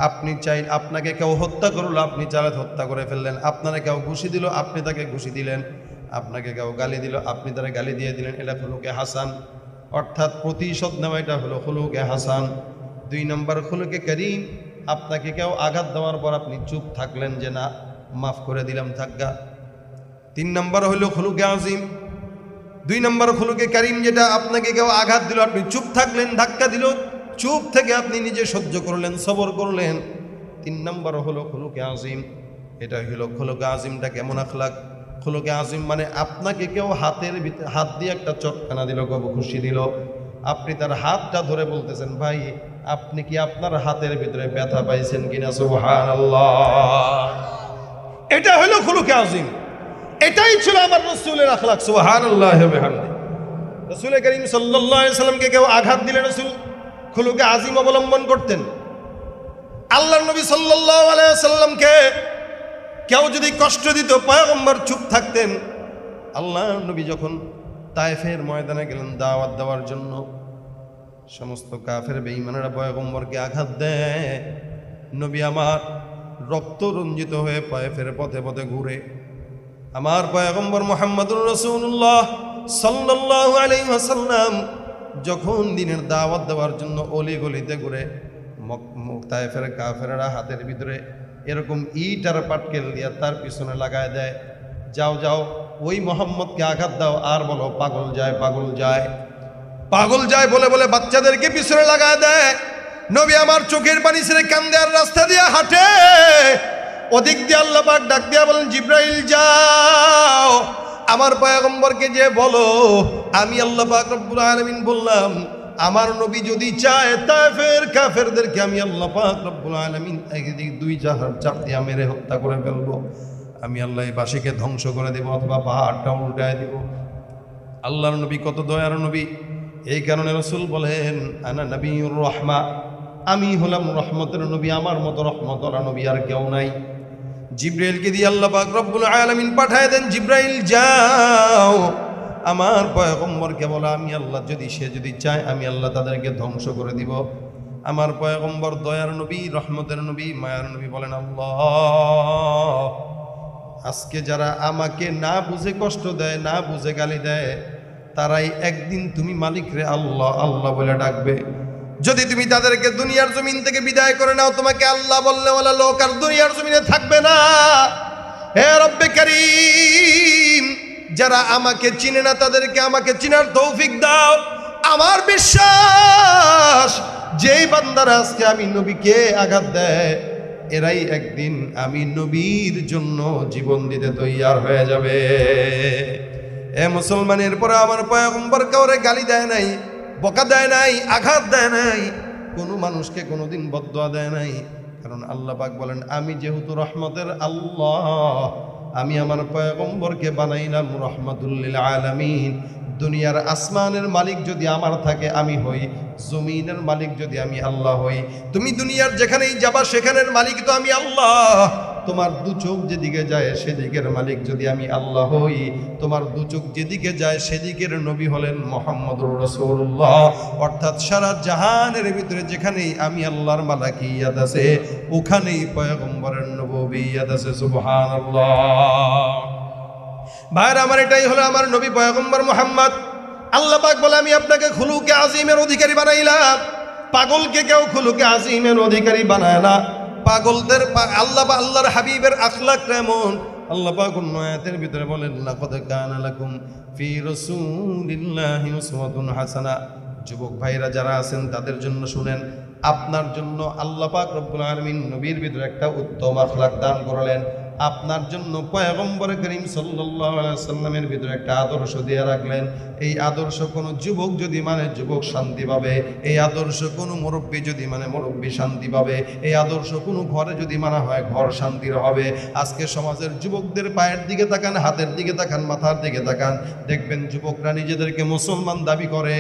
S1: আপনি আপনাকে কেউ হত্যা করলো, আপনি চাইলে হত্যা করে ফেললেন। আপনারা কেউ ঘুষি দিল, আপনি তাকে ঘুষি দিলেন। আপনাকে কেউ গালি দিল, আপনি তারা গালি দিয়ে দিলেন। এটা খুলুকে হাসান, অর্থাৎ প্রতিশোধ নেওয়া, এটা হলো খুলুকে হাসান। দুই নম্বর খুলুকে কারীম, আপনাকে কেউ আঘাত দেওয়ার পর আপনি চুপ থাকলেন যে না, মাফ করে দিলাম, থাকগা। তিন নম্বর হলো খুলুকে আযীম। দুই নম্বর খুলুকে কারীম, যেটা আপনাকে কেউ আঘাত দিল, আপনি চুপ থাকলেন, ধাক্কা দিল, চুপ থেকে আপনি নিজে সহ্য করলেন, সবর করলেন। তিন নম্বর হলো খুলুকে আযীম। এটা হলো খুলুকে আযীমটা কেমন আখলাক? খুলুকে আযীম মানে আপনাকে কেউ হাতের ভিতরে হাত দিয়ে একটা চটকানা দিল, কব খুশি দিল, আপনি তার হাতটা ধরে বলতেছেন, ভাই আপনি কি আপনার হাতের ভিতরে ব্যথা পাইছেন কিনা? সুবহানাল্লাহ। এটা হলো খুলুকে আযীম। এটাই ছিল আমার রাসূলের আখলাক। সুবহানাল্লাহি ওয়া বিহামদিহি। রাসূল করিম সাল্লাল্লাহু আলাইহি সাল্লামকে কেউ আঘাত দিলে রাসূল খুলুকে আযীম অবলম্বন করতেন। আল্লাহর নবী সাল্লাল্লাহু আলাইহি সাল্লামকে কেউ যদি কষ্ট দিত, পয়গম্বর চুপ থাকতেন। আল্লাহর নবী যখন তায়েফের ময়দানে গেলেন দাওয়াত দেওয়ার জন্য, সমস্ত কাফের বেঈমানেরা পয়গম্বরকে আঘাত দেয়। নবী আমার রক্ত রঞ্জিত হয়ে তায়েফের পথে পথে ঘুরে, আমার পয়গম্বর মুহাম্মদুর রাসূলুল্লাহ সাল্লাল্লাহু আলাইহি ওয়াসাল্লাম যখন দিনের দাওয়াত দেওয়ার জন্য অলি গলিতে ঘুরে, তায়েফের কাফেররা হাতের ভিতরে এরকম ইট আর পাটকেল দিয়ে তার পিছনে লাগায় দেয়, যাও যাও ওই মোহাম্মদকে আঘাত দাও, আর বলো পাগল যায়, পাগল যায়, পাগল যায় বলে বলে বাচ্চাদেরকে পিছনে লাগায় দেয়। নবী আমার চোখের পানি ছেড়ে কান্দে আর রাস্তা দিয়ে হাঁটে। ওদিক দিয়ে আল্লাহ পাক ডাক দিয়া বলেন, জিব্রাইল যাও আমার পয়গম্বরকে যে বলো, আমি আল্লাহ পাক রব্বুল আলামিন বললাম, আমার নবী যদি চায় তায়েফের কাফেরদেরকে আমি আল্লাহ পাক রব্বুল আলামিন একদিক দুই জাহার চাপ দিয়া মেরে হত্যা করে ফেলবো। আমি আল্লাহ এই বাসীকে ধ্বংস করে দেব, অথবা পাহাড়টা উল্টায় দেব। আল্লাহর নবী কত দয়ার নবী, এই কারণে রাসূল বলেন, আনা নবিয়ুর রাহমা, আমি হলাম রহমতের নবী, আমার মতো রহমতওয়ালা নবী আর কেউ নাই। জিব্রাইলকে দিয়ে আল্লাহ পাক রব্বুল আলামিন পাঠায় দেন, জিব্রাইল যাও আমার পয়গম্বরকে বলো, আমি আল্লাহ সে যদি চায় আমি আল্লাহ তাদেরকে ধ্বংস করে দিব। আমার পয়গম্বর দয়ার নবী, রহমতের নবী, মায়ার নবী বলেন, আল্লাহ আজকে যারা আমাকে না বুঝে কষ্ট দেয়, না বুঝে গালি দেয়, তারাই একদিন তুমি মালিক রে আল্লাহ আল্লাহ বলে ডাকবে। যদি তুমি তাদেরকে দুনিয়ার জমিন থেকে বিদায় করে নাও, তোমাকে আল্লাহ বললে ওয়ালা লোক আর দুনিয়ার জমিনে থাকবে না। হে রব্বে কারীম, যারা আমাকে চিনে না তাদেরকে আমাকে চিনার তৌফিক দাও। আমার বিশ্বাস, যেই বান্দারা আজকে আমি নবীকে আঘাত দেয়, এরাই একদিন আমি নবীর জন্য জীবন দিতে তৈয়ার হয়ে যাবে। এ মুসলমানের পরে আমার পয়গম্বর কাউরে গালি দেয় নাই, বকা দেয় নাই, আঘাত দেয় নাই, কোনো মানুষকে কোনোদিন বদদোয়া দেয় নাই। কারণ আল্লাহ পাক বলেন, আমি যেহেতু রহমতের আল্লাহ, আমি আমার পয়গম্বরকে বানাইলাম রহমাতুল লিল আলামিন। দুনিয়ার আসমানের মালিক যদি আমার থাকে আমি হই, জমিনের মালিক যদি আমি আল্লাহ হই। তুমি দুনিয়ার যেখানেই যাবা সেখানের মালিক তো আমি আল্লাহ। তোমার দু চোখ যেদিকে যায় সেদিকের মালিক যদি আমি আল্লাহ হই, তোমার দু চোখ যেদিকে যায় সেদিকের নবী হলেন মুহাম্মদুর রাসূলুল্লাহ। অর্থাৎ সারা জাহানের ভিতরে যেখানেই আমি আল্লাহর মালাকিয়াত আছে ওখানেই পয়গম্বরের নবুবিয়ত আছে। সুবহানাল্লাহ। ভাইরা আমার, এটাই হলো আমার নবী পয়গম্বর মুহাম্মদ। আল্লাহ পাক বলে, আমি আপনাকে খুলুকে আজিমের অধিকারী বানাইলাম। পাগলকে কেউ খুলুকে আজিমের অধিকারী বানায় না। পাগলদের আল্লাহর হাবিবের আখলাক এমন। আল্লাহ পাক অন্য আয়াতের ভিতরে বলেন, লাকাদ কানা লাকুম ফি রাসূলিল্লাহি উসওয়াতুন হাসানা। যুবক ভাইরা যারা আছেন তাদের জন্য শুনেন, আপনার জন্য আল্লাহ পাক রব্বুল আলামিন নবীর ভিতরে একটা উত্তম আখলাক দান করলেন। আপনার জন্য পয়গম্বর করিম সাল্লাল্লাহু আলাইহি ওয়াসাল্লামের ভিতরে একটা আদর্শ দিয়ে রাখলেন। এই আদর্শ কোনো যুবক যদি মানে যুবক শান্তি পাবে, এই আদর্শ কোনো মুরব্বী যদি মানে মুরব্বী শান্তি পাবে, এই আদর্শ কোনো ঘরে যদি মানা হয় ঘর শান্তির হবে। আজকে সমাজের যুবকদের পায়ের দিকে তাকান, হাতের দিকে তাকান, মাথার দিকে তাকান, দেখবেন যুবকরা নিজেদেরকে মুসলমান দাবি করে,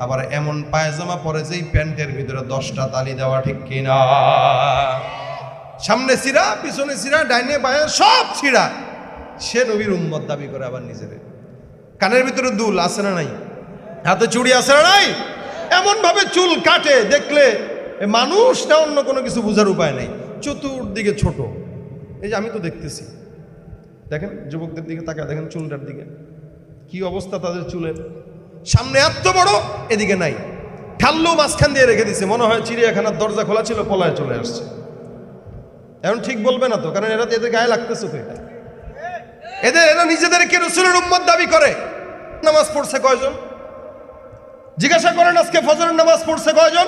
S1: আবার এমন পায়জামা পরে যেই প্যান্টের ভিতরে 10টা তালি দেওয়া, ঠিক কিনা? সামনে ছিঁড়া, পিছনে ছিঁড়া, ডাইনে বাঁয়ে সব ছিঁড়া। সে নবীর উম্মত দাবি করে আবার নিজেদের। কানের ভিতরে দুল আছে না নাই? হাতে চুড়ি আছে না নাই? এমন ভাবে চুল কাটে, দেখলে মানুষ না অন্য কোনো কিছু বোঝার উপায় নেই। চতুর্দিকে ছোট। এই যে আমি তো দেখতেছি, দেখেন যুবকদের দিকে তাকায় দেখেন, চুলটার দিকে কি অবস্থা তাদের চুলের। সামনে এত বড়, এদিকে নাই, ঠাল্লু মাঝখান দিয়ে রেখে দিছে, মনে হয় চিড়িয়াখানার দরজা খোলা ছিল, পলায় চলে আসছে। এখন ঠিক বলবে না তো, কারণ এদের গায়ে লাগতেছে তো। এরা নিজেদেরকে রাসূলের উম্মত দাবি করে। নামাজ পড়ছে কয়জন? জিজ্ঞাসা করেন আজকে ফজরের নামাজ পড়ছে কয়জন?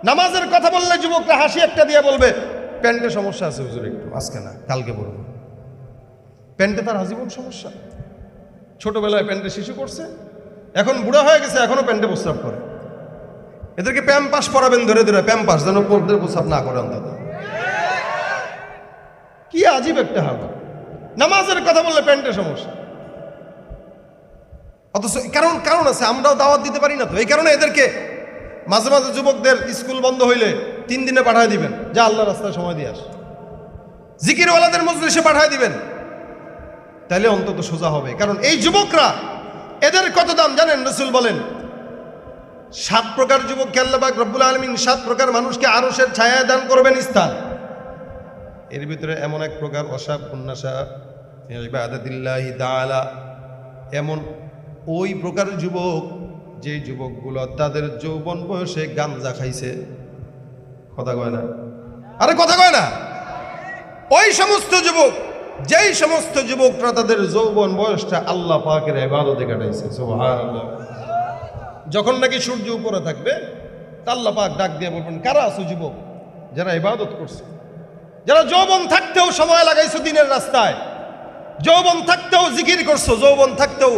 S1: নামাজের কথা বললে যুবকরা হাসি একটা দিয়ে বলবে, প্যান্টে সমস্যা আছে হুজুর, একটু আজকে না কালকে পড়বো। প্যান্টে তার আজীবন সমস্যা। ছোটবেলায় প্যান্টে শিশু করছে, এখন বুড়া হয়ে গেছে, এখনো প্যান্টে প্রস্রাব করে। এদেরকে প্যাম্পাস পরাবেন ধরে ধরে, প্যাম্পাস যেন পরদের প্রস্রাব না করে অন্তত। কি আজীব একটা হাল। নামাজের কথা বললে প্যান্টের সমস্যা, অথচ কারণ আছে, আমরাও দাওয়াত দিতে পারি না তো। এই কারণে এদেরকে মাঝে মাঝে যুবকদের স্কুল বন্ধ হইলে 3 দিনে পাঠায় দিবেন, যা আল্লাহ রাস্তায় সময় দিয়ে আস। জিকিরওয়ালাদের মজলিসে পাঠায় দিবেন, তাইলে অন্তত সোজা হবে। কারণ এই যুবকরা, এদের কত দাম জানেন? রাসূল বলেন 7 প্রকার যুবককে আল্লাহ পাক রব্বুল আলামিন 7 প্রকার মানুষকে আরশের ছায়ায় দান করবেন স্থান। এর ভিতরে এমন এক প্রকার অসাবুন্নাসা ইবাদাতিল্লাহি তাআলা, এমন ওই প্রকার যুবক যে যুবকগুলো তাদের যৌবন বয়সে গাঞ্জা খাইছে। কথা কয় না? আরে কথা কয় না? ওই সমস্ত যুবক, যেই সমস্ত যুবকরা তাদের যৌবন বয়সটা আল্লাহ পাকের ইবাদতে কাটাইছে। সুবহানাল্লাহ। যখন নাকি সূর্য উপরে থাকবে, আল্লাহ পাক ডাক দিয়ে বলবেন, কারা আছো যুবক যারা ইবাদত করছে, যারা যৌবন থাকতেও সময় লাগাইছো দিনের রাস্তায়, যৌবন থাকতেও জিকির করছো, যৌবন থাকতেও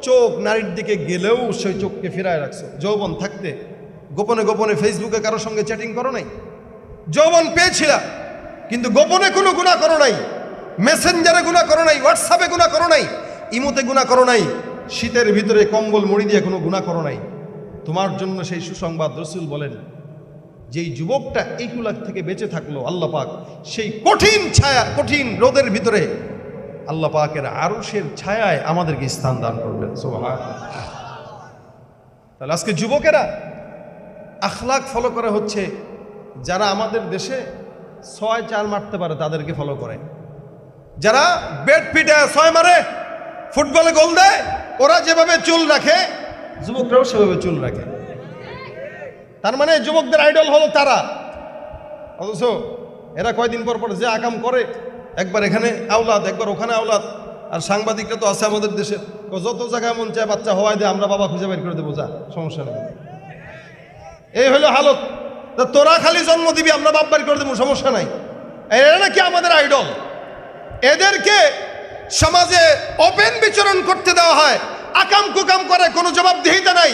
S1: চোখ নারীর দিকে গেলেও সেই চোখকে ফিরায় রাখছো, যৌবন থাকতে গোপনে গোপনে ফেসবুকে কারোর সঙ্গে চ্যাটিং করো নাই, যৌবন পেয়েছিলা কিন্তু গোপনে কোনো গুনাহ করো নাই, মেসেঞ্জারে গুনাহ করো নাই, হোয়াটসঅ্যাপে গুনাহ করো নাই, ইমোতে গুনাহ করো নাই, শীতের ভিতরে কম্বল মুড়ি দিয়ে কোনো গুনাহ করো নাই। তোমার জন্য সেই সুসংবাদ। রাসূল বলেন, যেই যুবকটা এইগুলা থেকে বেঁচে থাকলো, আল্লাহ পাক সেই কঠিন ছায়া, কঠিন রোদের ভিতরে আল্লাহ পাকের আরশের ছায়ায় আমাদেরকে স্থান দান করবেন। সুবহানাল্লাহ। তাহলে আজকে যুবকেরা আখলাক ফলো করা হচ্ছে, যারা আমাদের দেশে 6-4 মারতে পারে তাদেরকে ফলো করে, যারা ব্যাট পিটায় 6 মারে, ফুটবলে গোল দেয়, ওরা যেভাবে চুল রাখে যুবকরাও সেভাবে চুল রাখে। তার মানে যুবকদের আইডল হলো তারা। অথচ এরা কয়দিন পর পর যে আকাম করে, একবার এখানে আওলাদ, একবার ওখানে আওলাদ। আর সাংবাদিকরা তো আছে আমাদের দেশে, যত জায়গায় মন চায় বাচ্চা হওয়াই দেয়, আমরা বাবা খুঁজে বের করে দেবো, যা সমস্যা নেই। এই হলো হালত। তোরা খালি জন্ম দিবি, আমরা বাপ বাড়ি করে দেবো, সমস্যা নাই। এরা নাকি আমাদের আইডল। এদেরকে সমাজে ওপেন বিচরণ করতে দেওয়া হয়, আকাম কুকাম করে, কোনো জবাবদিহিতা নাই।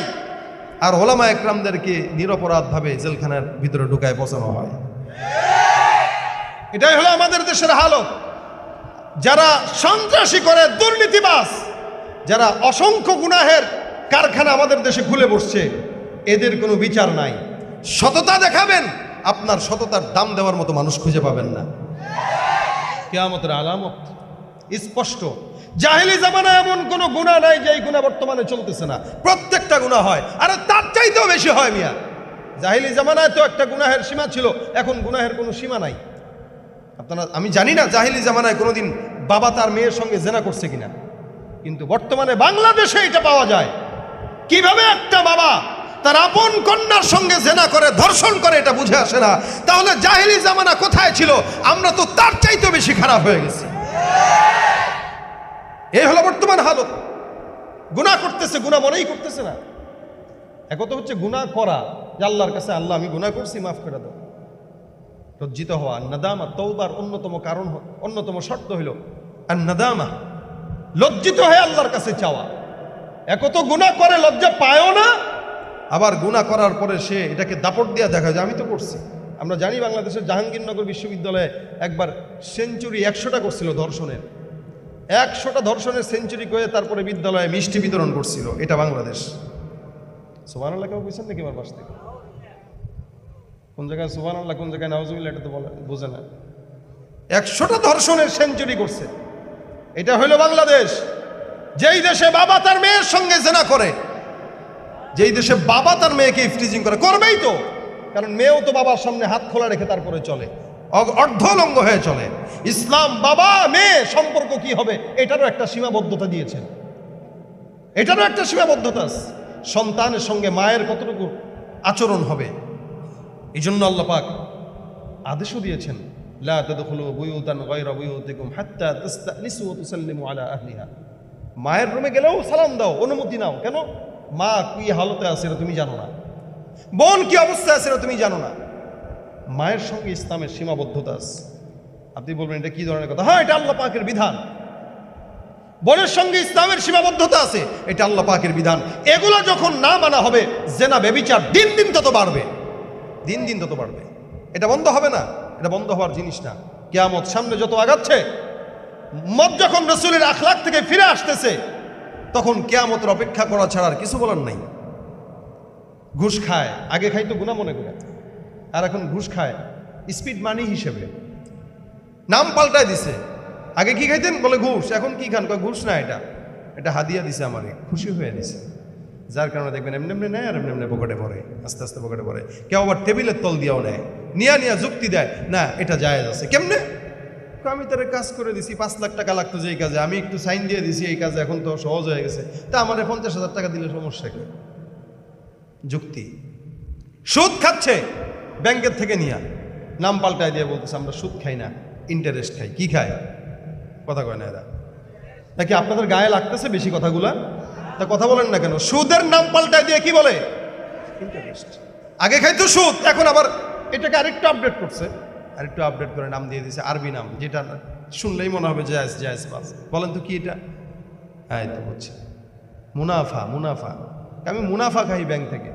S1: আর ওলামা একরামদেরকে নিরপরাধভাবে জেলখানার ভিতরে ঢুকায় পচানো হয়। এটাই হলো আমাদের দেশের হালত। যারা সন্ত্রাসী করে, দুর্নীতিবাজ, যারা অসংখ্য গুনাহের কারখানা আমাদের দেশে খুলে বসছে, এদের কোনো বিচার নাই। সততা দেখাবেন, আপনার সততার দাম দেওয়ার মতো মানুষ খুঁজে পাবেন না। কিয়ামতের আলামত স্পষ্ট। জাহেলি জামানায় এমন কোনো গুনাহ নাই যে এই গুনাহ বর্তমানে চলতেছে না, প্রত্যেকটা গুনাহ হয়, আর তার চাইতেও বেশি হয় মিয়া। জাহেলি জামানায় তো একটা গুনাহের সীমা ছিল, এখন গুনাহের কোনো সীমা নাই। আপনারা, আমি জানি না জাহেলি জামানায় কোনোদিন বাবা তার মেয়ের সঙ্গে জেনা করছে কিনা, কিন্তু বর্তমানে বাংলাদেশে এটা পাওয়া যায়। কিভাবে একটা বাবা তার আপন কন্যার সঙ্গে জেনা করে, ধর্ষণ করে, এটা বুঝে আসে না। তাহলে জাহেলি জামানা কোথায় ছিল? আমরা তো তার চাইতেও বেশি খারাপ হয়ে গেছি। এই হলো বর্তমান হালত। গুনাহ করতেছে, গুনাহ মনেই করতেছে না। একত হচ্ছে গুনাহ করা, যে আল্লাহর কাছে, আল্লাহ আমি গুনাহ করছি, মাফ করে দাও। লজ্জিত হওয়া, নাদামা, তওবার অন্যতম কারণ, অন্যতম শর্ত হইল আর নাদামা, লজ্জিত হয়ে আল্লাহর কাছে চাওয়া। একত গুনাহ করে লজ্জা পায়ও না, আবার গুনাহ করার পরে সে এটাকে দাপট দিয়ে দেখা যায় আমি তো করছি। আমরা জানি বাংলাদেশের জাহাঙ্গীরনগর বিশ্ববিদ্যালয়ে একবার সেঞ্চুরি 100টা করছিল ধর্ষণের, 100টা ধর্ষণের সেঞ্চুরি করে তারপরে বিদ্যালয়ে মিষ্টি বিতরণ করছিল। এটা বাংলাদেশ। সুবহানাল্লাহ কেউ বুঝছেন নাকি আমার পাশ থেকে? কোন জায়গায় সুবহানাল্লাহ, কোন জায়গায় নাউজুবিল্লাহ, এটা তো বোঝে না। 100টা ধর্ষণের সেঞ্চুরি করছে। এটা হইল বাংলাদেশ। যেই দেশে বাবা তার মেয়ের সঙ্গে জেনা করে, যেই দেশে বাবা তার মেয়েকে ইফটিজিং করে, করবেই তো, কারণ মেয়েও তো বাবার সামনে হাত খোলা রেখে তারপরে চলে, অর্ধলঙ্গ হয়ে চলে। ইসলাম বাবা মেয়ে সম্পর্ক কি হবে এটারও একটা সীমাবদ্ধতা দিয়েছেন, এটারও একটা সীমাবদ্ধতা আছে। সন্তানের সঙ্গে মায়ের কতটুকু আচরণ হবে, এই জন্য আল্লাহ পাক আদেশও দিয়েছেন, লা তাদখুলু বুয়ুতান গায়রা বুয়ুতিকুম হাত্তা তাসতানিসু ওয়া তুসাল্লিমু আলা আহলিহা। মায়ের রুমে গেলেও সালাম দাও, অনুমতি নাও। কেন? মা কি হালতে আছে এটা তুমি জানো না, বোন কি অবস্থায় আছে এটা তুমি জানো না। মায়ের সঙ্গে ইসলামের সীমাবদ্ধতা আছে। আপনি বলবেন এটা কি ধরনের কথা? হ্যাঁ, এটা আল্লাহ পাকের বিধান। বোনের সঙ্গে ইসলামের সীমাবদ্ধতা আছে, এটা আল্লাহ পাকের বিধান। এগুলো যখন না মানা হবে, জেনা ব্যভিচার দিন দিন তত বাড়বে, দিন দিন তত বাড়বে। এটা বন্ধ হবে না, এটা বন্ধ হওয়ার জিনিস না। কিয়ামত সামনে যত আগাচ্ছে, মত যখন রাসূলের আখলাক থেকে ফিরে আসতেছে, তখন কিয়ামতের অপেক্ষা করা ছাড়া আর কিছু বলার নাই। ঘুষ খায়, আগে খাইতো গুনাহ মনে করে, আর এখন ঘুষ খায় স্পিড মানি হিসেবে। নাম পাল্টায় দিছে। আগে কি খাইতেন? বলে ঘুষ। এখন কি খান? ঘুষ না, এটা হাদিয়া দিছে আমারে, খুশি হয়ে দিছে। যার কারণে দেখবেন এমনি এমনি নেয়, আর এমনি এমনি পকেটে পড়ে, আস্তে আস্তে পকেটে পড়ে। কেউ আবার টেবিলের তল দিয়েও নেয়, নিয়া যুক্তি দেয়, না এটা জায়েজ আছে। কেমনে? আমি তার কাজ করে দিছি, 5 লাখ টাকা লাগতো যে এই কাজে, আমি একটু সাইন দিয়ে দিছি এই কাজে, এখন তো সহজ হয়ে গেছে, তা আমার 50,000 টাকা দিলে সমস্যা কি? যুক্তি। সুদ খাচ্ছে ব্যাংকের থেকে নিয়ে, নাম পাল্টায় দিয়ে বলতেছে আমরা সুদ খাই না, ইন্টারেস্ট খাই। কি খায়? কথা কয় না এরা নাকি? আপনাদের গায়ে লাগতেছে বেশি কথাগুলা? তা কথা বলেন না কেন? সুদের নাম পাল্টায় দিয়ে কি বলে? ইন্টারেস্ট। আগে খাইতো সুদ, এখন আবার এটাকে আরেকটু আপডেট করছে, আরেকটু আপডেট করে নাম দিয়ে দিয়েছে, আরবি নাম, যেটা শুনলেই মনে হবে জায়েজ জায়েজ পাস। বলেন তো কি এটা? হ্যাঁ, তো হচ্ছে মুনাফা। মুনাফা, আমি মুনাফা খাই ব্যাংক থেকে।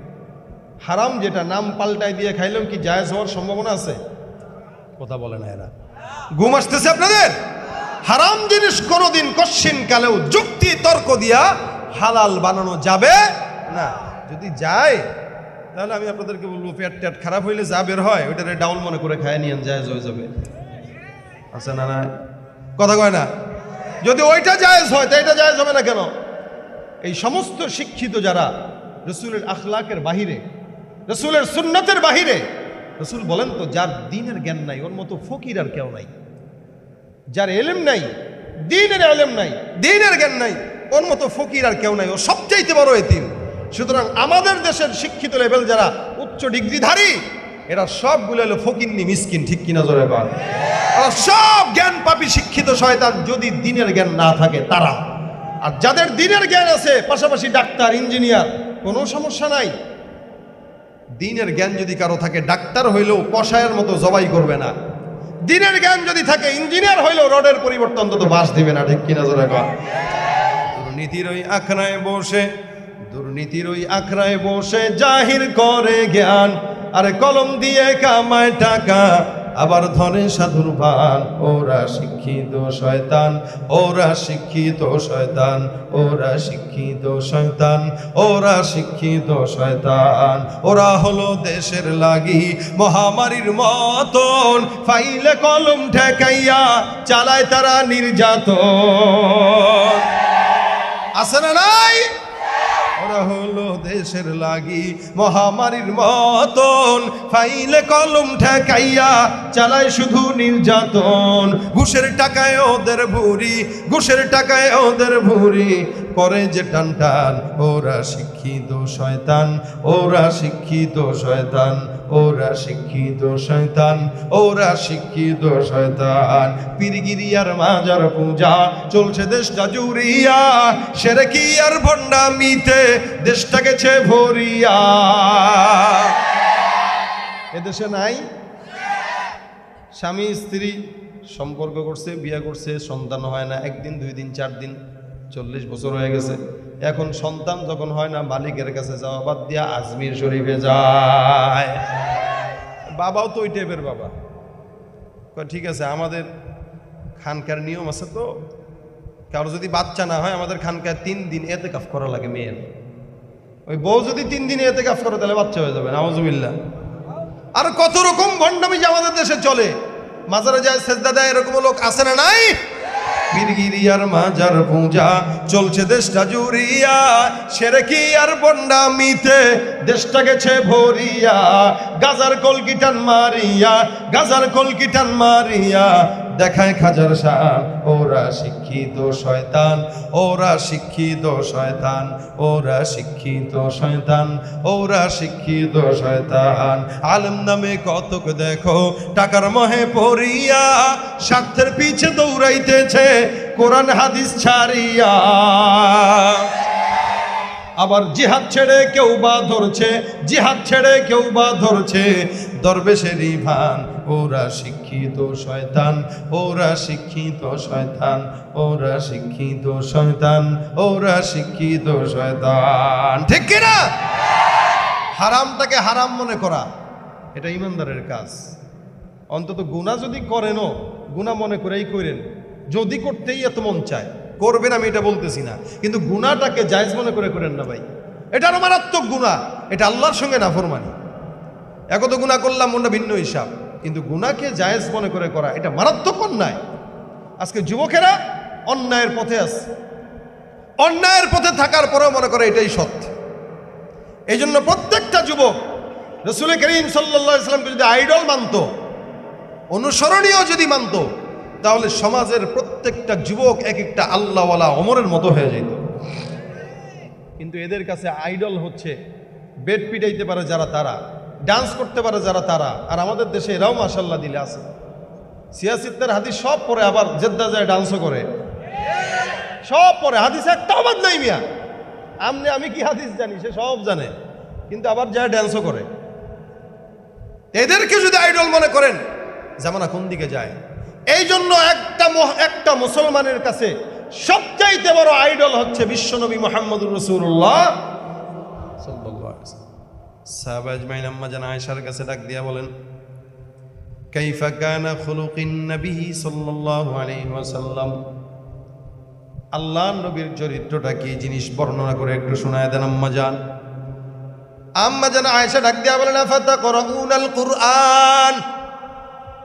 S1: হারাম যেটা নাম পাল্টায় দিয়ে খাইলেও কি জায়েজ হওয়ার সম্ভাবনা আছে? কথা বলে না এরা। ঘুম আসতেছে আপনাদের? হারাম জিনিস কোনোদিন কশ্চিন কালেও যুক্তি তর্ক দিয়া হালাল বানানো যাবে না। যদি যায় তাহলে আমি আপনাদেরকে বলবো, পেট টেট খারাপ হইলে যা বের হয় ওইটারে ডাউল মনে করে খায় নিয়েন, জায়েজ হয়ে যাবে। আচ্ছা, না না, কথা কয় না। যদি ওইটা জায়েজ হয় তা এটা জায়েজ হবে না কেন? এই সমস্ত শিক্ষিত যারা রাসূলের আখলাকের বাহিরে, রাসূলের সুন্নতের বাহিরে, রাসূল বলেন তো যার দ্বীনের জ্ঞান নাই ওর মতো ফকির আর কেউ নাই। যার ইলম নাই, দ্বীনের ইলম নাই, দ্বীনের জ্ঞান নাই, ওর মতো ফকির আর কেউ নাই। ও সবচাইতে বড় এতিম। সুতরাং আমাদের দেশের শিক্ষিত লেভেল যারা উচ্চ ডিগ্রিধারী, এরা সবগুলো হলো ফকিন্নি মিসকিন। ঠিক কিনা জোরে বল? ওরা সব জ্ঞান পাপী শিক্ষিত শয়তান, যদি দ্বীনের জ্ঞান না থাকে তারা। আর যাদের দ্বীনের জ্ঞান আছে, পাশাপাশি ডাক্তার, ইঞ্জিনিয়ার, কোনো সমস্যা নাই। দ্বীনের জ্ঞান যদি কারো থাকে, ডাক্তার হইলেও কষায়ের মতো জবাই করবে না। দ্বীনের জ্ঞান যদি থাকে, ইঞ্জিনিয়ার হইলেও রডের পরিবর্তন অন্তত বাস দিবে না। ঠিক কিনা জোরে বল? নীতির ওই আখড়ায় বসে দুর্নীতির ওই আখড়ায় বসে জাহির করে জ্ঞান, আরে কলম দিয়ে কামায় টাকা আবার ধরে সাধুর ভান। ওরা শিক্ষিত শয়তান, ওরা শিক্ষিত শয়তান, ওরা শিক্ষিত শয়তান, ওরা শিক্ষিত শয়তান। ওরা হলো দেশের লাগি মহামারীর মতন, ফাইলে কলম ঠেকাইয়া চালায় তারা নির্যাতন। আছে না নাই? ওরা হলো দেশের লাগি মহামারীর মতন, ফাইলে কলম ঠেকাইয়া চালায় শুধু নির্যাতন। ঘুষের টাকায় ওদের ভুরি, ঘুষের টাকায় ওদের ভুরি করে যে টান টান। ওরা শিক্ষিত শয়তান, ওরা শিক্ষিত শয়তান, ওরা শিক্ষিত শয়তান, ওরা শিক্ষিত শয়তান। পীরগিরি আর মাজার পূজা চলছে দেশটা জুড়িয়া, সেরেকি আর ভণ্ডামিতে দেশটা গেছে ভরিয়া। এদেশে নাই? স্বামী স্ত্রী সম্পর্ক করছে, বিয়ে করছে, সন্তান হয় না, একদিন 2 দিন 4 দিন, 40 বছর হয়ে গেছে। এখন সন্তান যখন হয় না, মালিকের কাছে যাওয়া বাদ দিয়া আজমির শরীফে যায়। বাবাও তো ওই টাইপের বাবা, ঠিক আছে আমাদের খানকার নিয়ম আছে, তো কারো যদি বাচ্চা না হয় আমাদের খানকায় 3 দিন এতেকাফ করা লাগে মেয়ের। ওই বউ যদি 3 দিন এতেকাফ করে তাহলে বাচ্চা হয়ে যাবে, নাউজুবিল্লাহ। আর কত রকম ভণ্ডামি যে আমাদের দেশে চলে, মাজারে যায় সেজদা দেয়, এরকম লোক আছে না নাই? পীরগিরি আর মাজার পূজা চলছে দেশটা জুড়িয়া, সেরেকি আর ভণ্ডামিতে দেশটা গেছে ভরিয়া। গাজার কলকিটান মারিয়া, গাজার কলকিটান মারিয়া দেখায় খাজার শান। ওরা শিক্ষিত শয়তান, ওরা শিক্ষিত শয়তান, ওরা শিক্ষিত শয়তান, ওরা শিক্ষিত শয়তান। আলেম নামে কতক দেখো টাকার মোহে পড়িয়া, স্বার্থের পিছে দৌড়াইতেছে কোরআন হাদিস ছাড়িয়া। আবার জিহাদ ছেড়ে কেউ বা ধরছে, জিহাদ ছেড়ে কেউ বা ধরছে দরবেশেরই ভান। ওরা শিক্ষিত শয়তান, ওরা শিক্ষিত শয়তান, ওরা শিক্ষিত শয়তান, ওরা শিক্ষিত শয়তান। ঠিক কিনা? হারামটাকে হারাম মনে করা এটা ইমানদারের কাজ। অন্তত গুনাহ যদি করেনও, গুনাহ মনে করেই করেন, যদি করতেই এত মন চায় করবেন, আমি এটা বলতেছি না, কিন্তু গুনাহটাকে জায়েজ মনে করে করেন না ভাই। এটা আরো মারাত্মক গুনাহ, এটা আল্লাহর সঙ্গে নাফরমানি। একত গুনাহ করলাম মনটা ভিন্ন হিসাব, কিন্তু গুনাহকে জায়েজ মনে করে করা এটা মারাত্মক অন্যায়। আজকে যুবকেরা অন্যায়ের পথে আছে, অন্যায়ের পথে থাকার পরেও মনে করে এটাই সত্য। এই জন্য প্রত্যেকটা যুবক রাসূল করিম সাল্লাল্লাহু আলাইহি ওয়াসাল্লামকে যদি আইডল মানত, অনুসরণীয় যদি মানত, তাহলে সমাজের প্রত্যেকটা যুবক এক একটা আল্লাহওয়ালা ওমরের মতো হয়ে যেত। কিন্তু এদের কাছে আইডল হচ্ছে বেড পিটাইতে পারে যারা, তারা ডান্স করতে পারে যারা, তারা। আর আমাদের দেশে এরাও মাশাআল্লাহ দিলে আছে, সিয়াসিত্তের হাদিস সব পরে, আবার জেদ্দা যায় ডান্সও করে, সব পরে। হাদিস একটাও বাদ নাই মিয়া। আমি কি হাদিস জানি, সে সব জানে, কিন্তু আবার যায় ডান্সও করে। এদেরকে যদি আইডল মনে করেন, জামানা কোন দিকে যায়। এই জন্য একটা মুসলমানের কাছে সবচাইতে বড় আইডল হচ্ছে বিশ্বনবী মুহাম্মদুর রাসূলুল্লাহ সাল্লাল্লাহু আলাইহি ওয়াসাল্লাম। সাহাবা আজমাইন আম্মা জান আয়েশার কাছে ডাক দিয়া বলেন, কাইফা কানা খুলুকিন নবী সাল্লাল্লাহু আলাইহি ওয়াসাল্লাম, আল্লাহর নবীর চরিত্রটা কি জিনিস বর্ণনা করে একটু শোনায় দেন আম্মা জান। আম্মা জান আয়েশা ডাক দিয়া বলেন, আফাতাকরাউনাল কুরআন,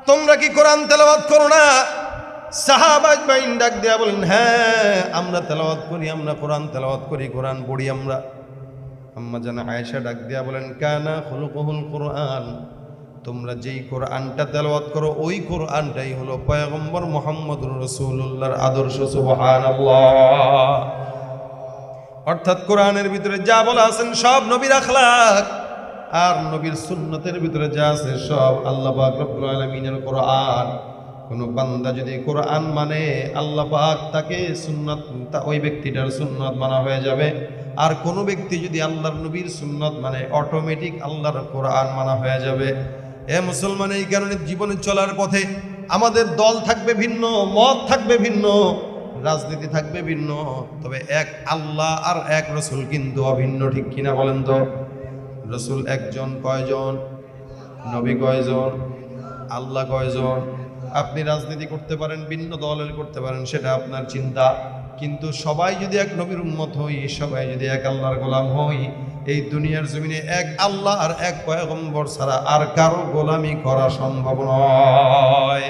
S1: তোমরা কি কোরআন তেলাওয়াত করো না? সাহাবা আজমাইন ডাক দিয়া বলেন, হ্যাঁ আমরা তেলাওয়াত করি, আমরা কোরআন তেলাওয়াত করি, কোরআন পড়ি আমরা। আম্মা জান আয়েশা ডাক দিয়া বলেন, কানা খুলুকুহুল কুরআন, তোমরা যেই কোরআনটা তেলাওয়াত করো ওই কোরআনটাই হলো পয়গম্বর মুহাম্মদুর রাসূলুল্লাহর আদর্শ। সুবহানাল্লাহ। অর্থাৎ কোরআনের ভিতরে যা বলা আছেন সব নবীর আখলাক, আর নবীর সুন্নতের ভিতরে যা আছে সব আল্লাহ পাক রব্বুল আলামিনের কোরআন। কোন বান্দা যদি কোরআন মানে, আল্লাহ পাক তাকে সুন্নত, ওই ব্যক্তিটার সুন্নত মানা হয়ে যাবে। আর কোনো ব্যক্তি যদি আল্লাহর নবীর সুন্নত মানে, অটোমেটিক আল্লাহর কোরআন মানা হয়ে যাবে। এ মুসলমান, এই কারণে জীবনে চলার পথে আমাদের দল থাকবে ভিন্ন, মত থাকবে ভিন্ন, রাজনীতি থাকবে ভিন্ন, তবে এক আল্লাহ আর এক রসুল কিন্তু অভিন্ন, ঠিক কিনা বলেন তো? রসুল একজন, কয়জন? নবী কয়জন? আল্লাহ কয়জন? আপনি রাজনীতি করতে পারেন, ভিন্ন দলের করতে পারেন, সেটা আপনার চিন্তা, কিন্তু সবাই যদি এক নবীর উম্মত হই, সবাই যদি এক আল্লাহর গোলাম হই, এই দুনিয়ার জমিনে এক আল্লাহ আর এক পয়গম্বর ছাড়া আর কারো গোলামি করা সম্ভব নয়।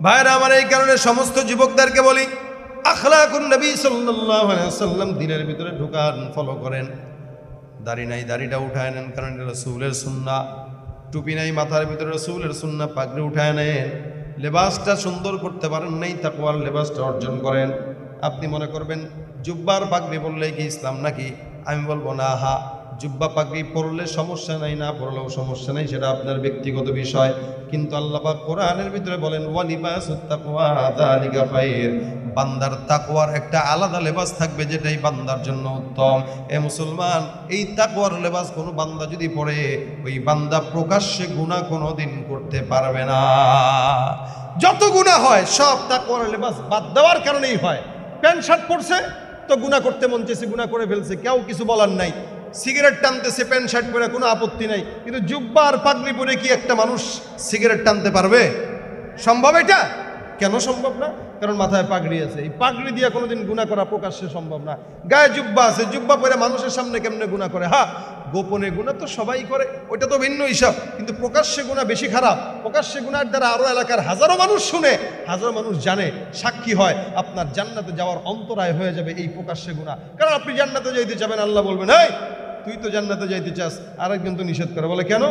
S1: ভাইরা আমার, এই কারণে সমস্ত যুবকদেরকে বলি, আখলাকুন নবী সাল্লাল্লাহু আলাইহি ওয়াসাল্লাম দিনের ভিতরে ঢুকান, ফলো করেন। দাড়ি নাই, দাড়িটা উঠায় নেন, কারণ এটা রাসূলের সুন্নাহ। টুপি নাই মাথার ভিতরে, রাসূলের সুন্নাহ, পাগড়ি উঠায় নেন। লেবাসটা সুন্দর করতে পারেন নাই, তাকওয়ার লেবাসটা অর্জন করেন। আপনি মনে করবেন জুব্বার পাগড়ি পরলেই কি ইসলাম নাকি? আমি বলবো না, হা, জুব্বা পাগড়ি পরলে সমস্যা নাই, না পরলেও সমস্যা নাই, সেটা আপনার ব্যক্তিগত বিষয়। কিন্তু আল্লাহ পাক কোরআনের ভিতরে বলেন, ওয়া লিবাসুত তাকওয়া যালিকা খায়র, বান্দার তাকওয়ার একটা আলাদা লেবাস থাকবে, যেটাই বান্দার জন্য উত্তম। এ মুসলমান, এই তাকওয়ার লেবাস কোনো বান্দা যদি পরে, ওই বান্দা প্রকাশ্যে গুনাহ কোনোদিন করতে পারবে না। যত গুনাহ হয় সব তাকওয়ার লেবাস বাদ দেওয়ার কারণেই হয়। প্যান্ট শার্ট পরছে তো গুনাহ করতে মন চেয়েছে, গুনাহ করে ফেলছে, কেউ কিছু বলার নাই। সিগারেট টানতেছে প্যান্ট শার্ট পরে, কোনো আপত্তি নাই। কিন্তু জুব্বা আর পাগড়ি পরে কি একটা মানুষ সিগারেট টানতে পারবে? সম্ভব এটা? কেন সম্ভব না? কারণ মাথায় পাগড়ি আছে। এই পাগড়ি দিয়ে কোনোদিন গুনাহ করা প্রকাশ্যে সম্ভব না। গায়ে জুব্বা আছে, জুব্বা পরে মানুষের সামনে কেমনে গুনাহ করে? হ্যাঁ, গোপনে গুনাহ তো সবাই করে, ওইটা তো ভিন্ন হিসাব। কিন্তু প্রকাশ্যে গুনাহ বেশি খারাপ। প্রকাশ্যে গুনাহের দ্বারা আরো এলাকার হাজারো মানুষ শুনে, হাজারো মানুষ জানে, সাক্ষী হয়। আপনার জান্নাতে যাওয়ার অন্তরায় হয়ে যাবে এই প্রকাশ্যে গুনাহ। কারণ আপনি জান্নাতে যাইতে চাবেন, আল্লাহ বলবেন, এই তুই তো জান্নাতে যাইতে চাস, আরেকজন তো নিষেধ করে। বলে কেন?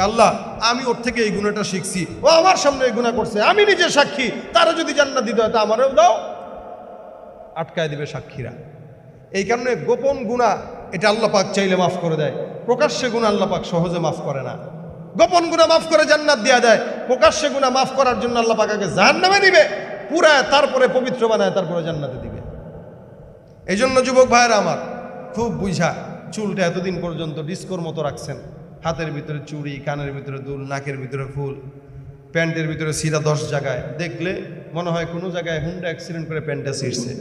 S1: আল্লাহ, আমি ওর থেকে এই গুনাহটা শিখছি, ও আমার সামনে এই গুনাহ করছে, আমি নিজে সাক্ষী, তারা যদি জান্নাত দিতে হয় তা আমারও দাও। আটকায় দিবে সাক্ষীরা। এই কারণে গোপন গুনাহ এটা আল্লাহ পাক চাইলে মাফ করে দেয়, প্রকাশ্যে গুনাহ আল্লাহ পাক সহজে মাফ করে না। গোপন গুনাহ মাফ করে জান্নাত দেয়া দেয়, প্রকাশ্যে গুনাহ মাফ করার জন্য আল্লাহ পাক আগে জাহান্নামে নিবে, পুরায়, তারপরে পবিত্র বানায়, তারপরে জান্নাতে দিবে। এই জন্য যুবক ভাইয়েরা আমার, খুব বুঝা, চুলটা এতদিন পর্যন্ত ডিস্কোর মতো রাখছেন, হাতের ভিতরে চুড়ি, কানের ভিতরে দুল, নাকের ভিতরে ফুল, প্যান্টের ভিতরে সিরা 10 জায়গায়, দেখলে মনে হয় কোনো জায়গায় হুন্ডা অ্যাক্সিডেন্ট করে প্যান্টটা ছিঁড়ছে।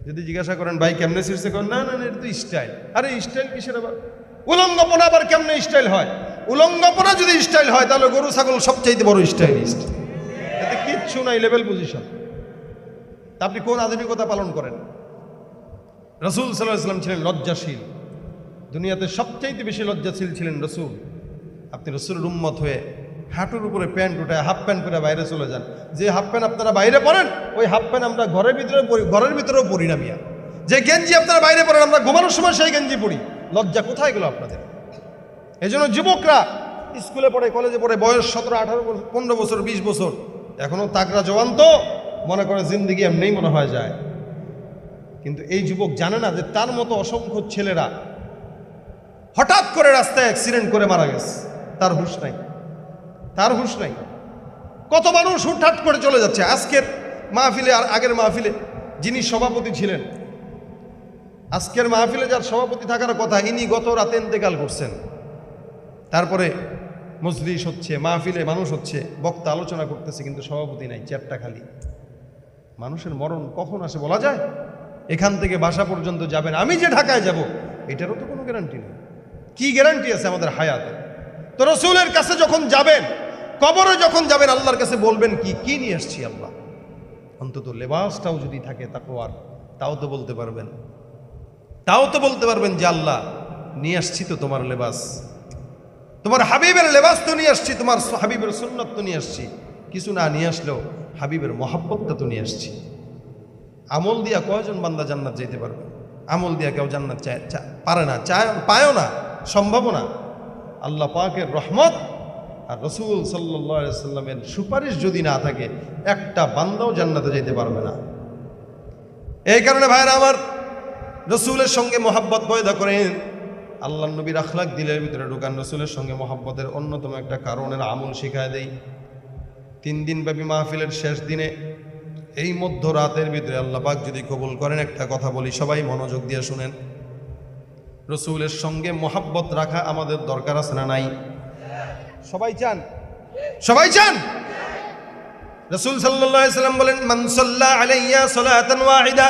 S1: যদি জিজ্ঞাসা করেন ভাই কেমনে ছিঁড়ছে, করেন না না না, এটা তো স্টাইল। আরে স্টাইল কিসের আবার? উলঙ্গপনা আবার কেমনে স্টাইল হয়? উলঙ্গপনা যদি স্টাইল হয় তাহলে গরু ছাগল সবচাইতে বড় স্টাইলিস্ট। এতে কিচ্ছু নাই, লেভেল পজিশন। আপনি কোন আধুনিকতা পালন করেন? রাসূল সাল্লাল্লাহু আলাইহি ওয়াসাল্লাম ছিলেন লজ্জাশীল, দুনিয়াতে সবচাইতে বেশি লজ্জাশীল ছিলেন রাসূল। আপনি রাসূলের উম্মত হয়ে হাঁটুর উপরে প্যান্ট উঠায় হাফ প্যান্ট পরে বাইরে চলে যান। যে হাফ প্যান্ট আপনারা বাইরে পরেন, ওই হাফ প্যান্ট আমরা ঘরের ভিতরেও পরি না মিয়া। যে গেঞ্জি আপনারা বাইরে পরেন, আমরা ঘুমানোর সময় সেই গেঞ্জি পরি। লজ্জা কোথায় গেল আপনাদের? এই জন্য যুবকরা স্কুলে পড়ে, কলেজে পড়ে, বয়স 17, 18, 15 বছর, 20 বছর, এখনো তাগড়া জওয়ান, তো মনে করে জিন্দিগি এমনিই মনে হয় যায়। কিন্তু এই যুবক জানে না যে তার মতো অসংখ্য ছেলেরা হঠাৎ করে রাস্তায় অ্যাক্সিডেন্ট করে মারা গেছে, তার হুঁশ নাই, তার হুঁশ নাই। কত মানুষ হুটহাট করে চলে যাচ্ছে। আজকের মাহফিলে আর আগের মাহফিলে যিনি সভাপতি ছিলেন, আজকের মাহফিলে যার সভাপতি থাকার কথা, ইনি গত রাতে ইন্তেকাল করছেন। তারপরে মজলিস হচ্ছে, মাহফিলে মানুষ হচ্ছে, বক্তা আলোচনা করতেছে, কিন্তু সভাপতি নাই, চেয়ারটা খালি। মানুষের মরণ কখন আসে বলা যায়? এখান থেকে বাসা পর্যন্ত যাবেন, আমি যে ঢাকায় যাব, এটারও তো কোনো গ্যারান্টি নেই। কি গ্যারান্টি আছে আমাদের হায়াতে? তো রাসূলের কাছে যখন যাবেন, কবরে যখন যাবেন, আল্লাহর কাছে বলবেন কি নিয়ে আসছি আল্লাহ? অন্তত লেবাসটাও যদি থাকে তাকওয়ার, তাও তো বলতে পারবেন, যে আল্লাহ নিয়ে আসছি তো তোমার লেবাস, তোমার হাবিবের লেবাস তো নিয়ে আসছি, তোমার হাবিবের সুন্নাত তো নিয়ে আসছি। কিছু না নিয়ে আসলেও হাবিবের মহাব্বতটা তো নিয়ে আসছি। আমল দিয়া কয়জন বান্দা জান্নাত যেতে পারবে? আমল দিয়া কেউ জান্নাত পারে না, পায়ও না, সম্ভবও না। আল্লাহ পাকের রহমত আর রাসূল সাল্লাল্লাহু আলাইহি সাল্লামের সুপারিশ যদি না থাকে, একটা বান্দাও জান্নাতে যেতে পারবে না। এই কারণে ভাইরা আমার, রাসূলের সঙ্গে মহাব্বত পয়দা করেন। আল্লাহ নবীর আখলাক দিলের ভিতরে ঢুকান। রাসূলের সঙ্গে মহাব্বতের অন্যতম একটা কারণের আমল শিখায় দেই। 3 দিন ব্যাপী মাহফিলের শেষ দিনে, এই মধ্যরাতের ভিতরে আল্লাহ পাক যদি কবুল করেন, একটা কথা বলি, সবাই মনোযোগ দিয়ে শুনেন। রাসূলের সঙ্গে মহাব্বত রাখা আমাদের দরকার আছে না নাই? সবাই চান? সবাই চান? রাসূল সাল্লাল্লাহু আলাইহি সাল্লাম বলেন, মান সাল্লা আলাইয়া সালাতান ওয়াহিদা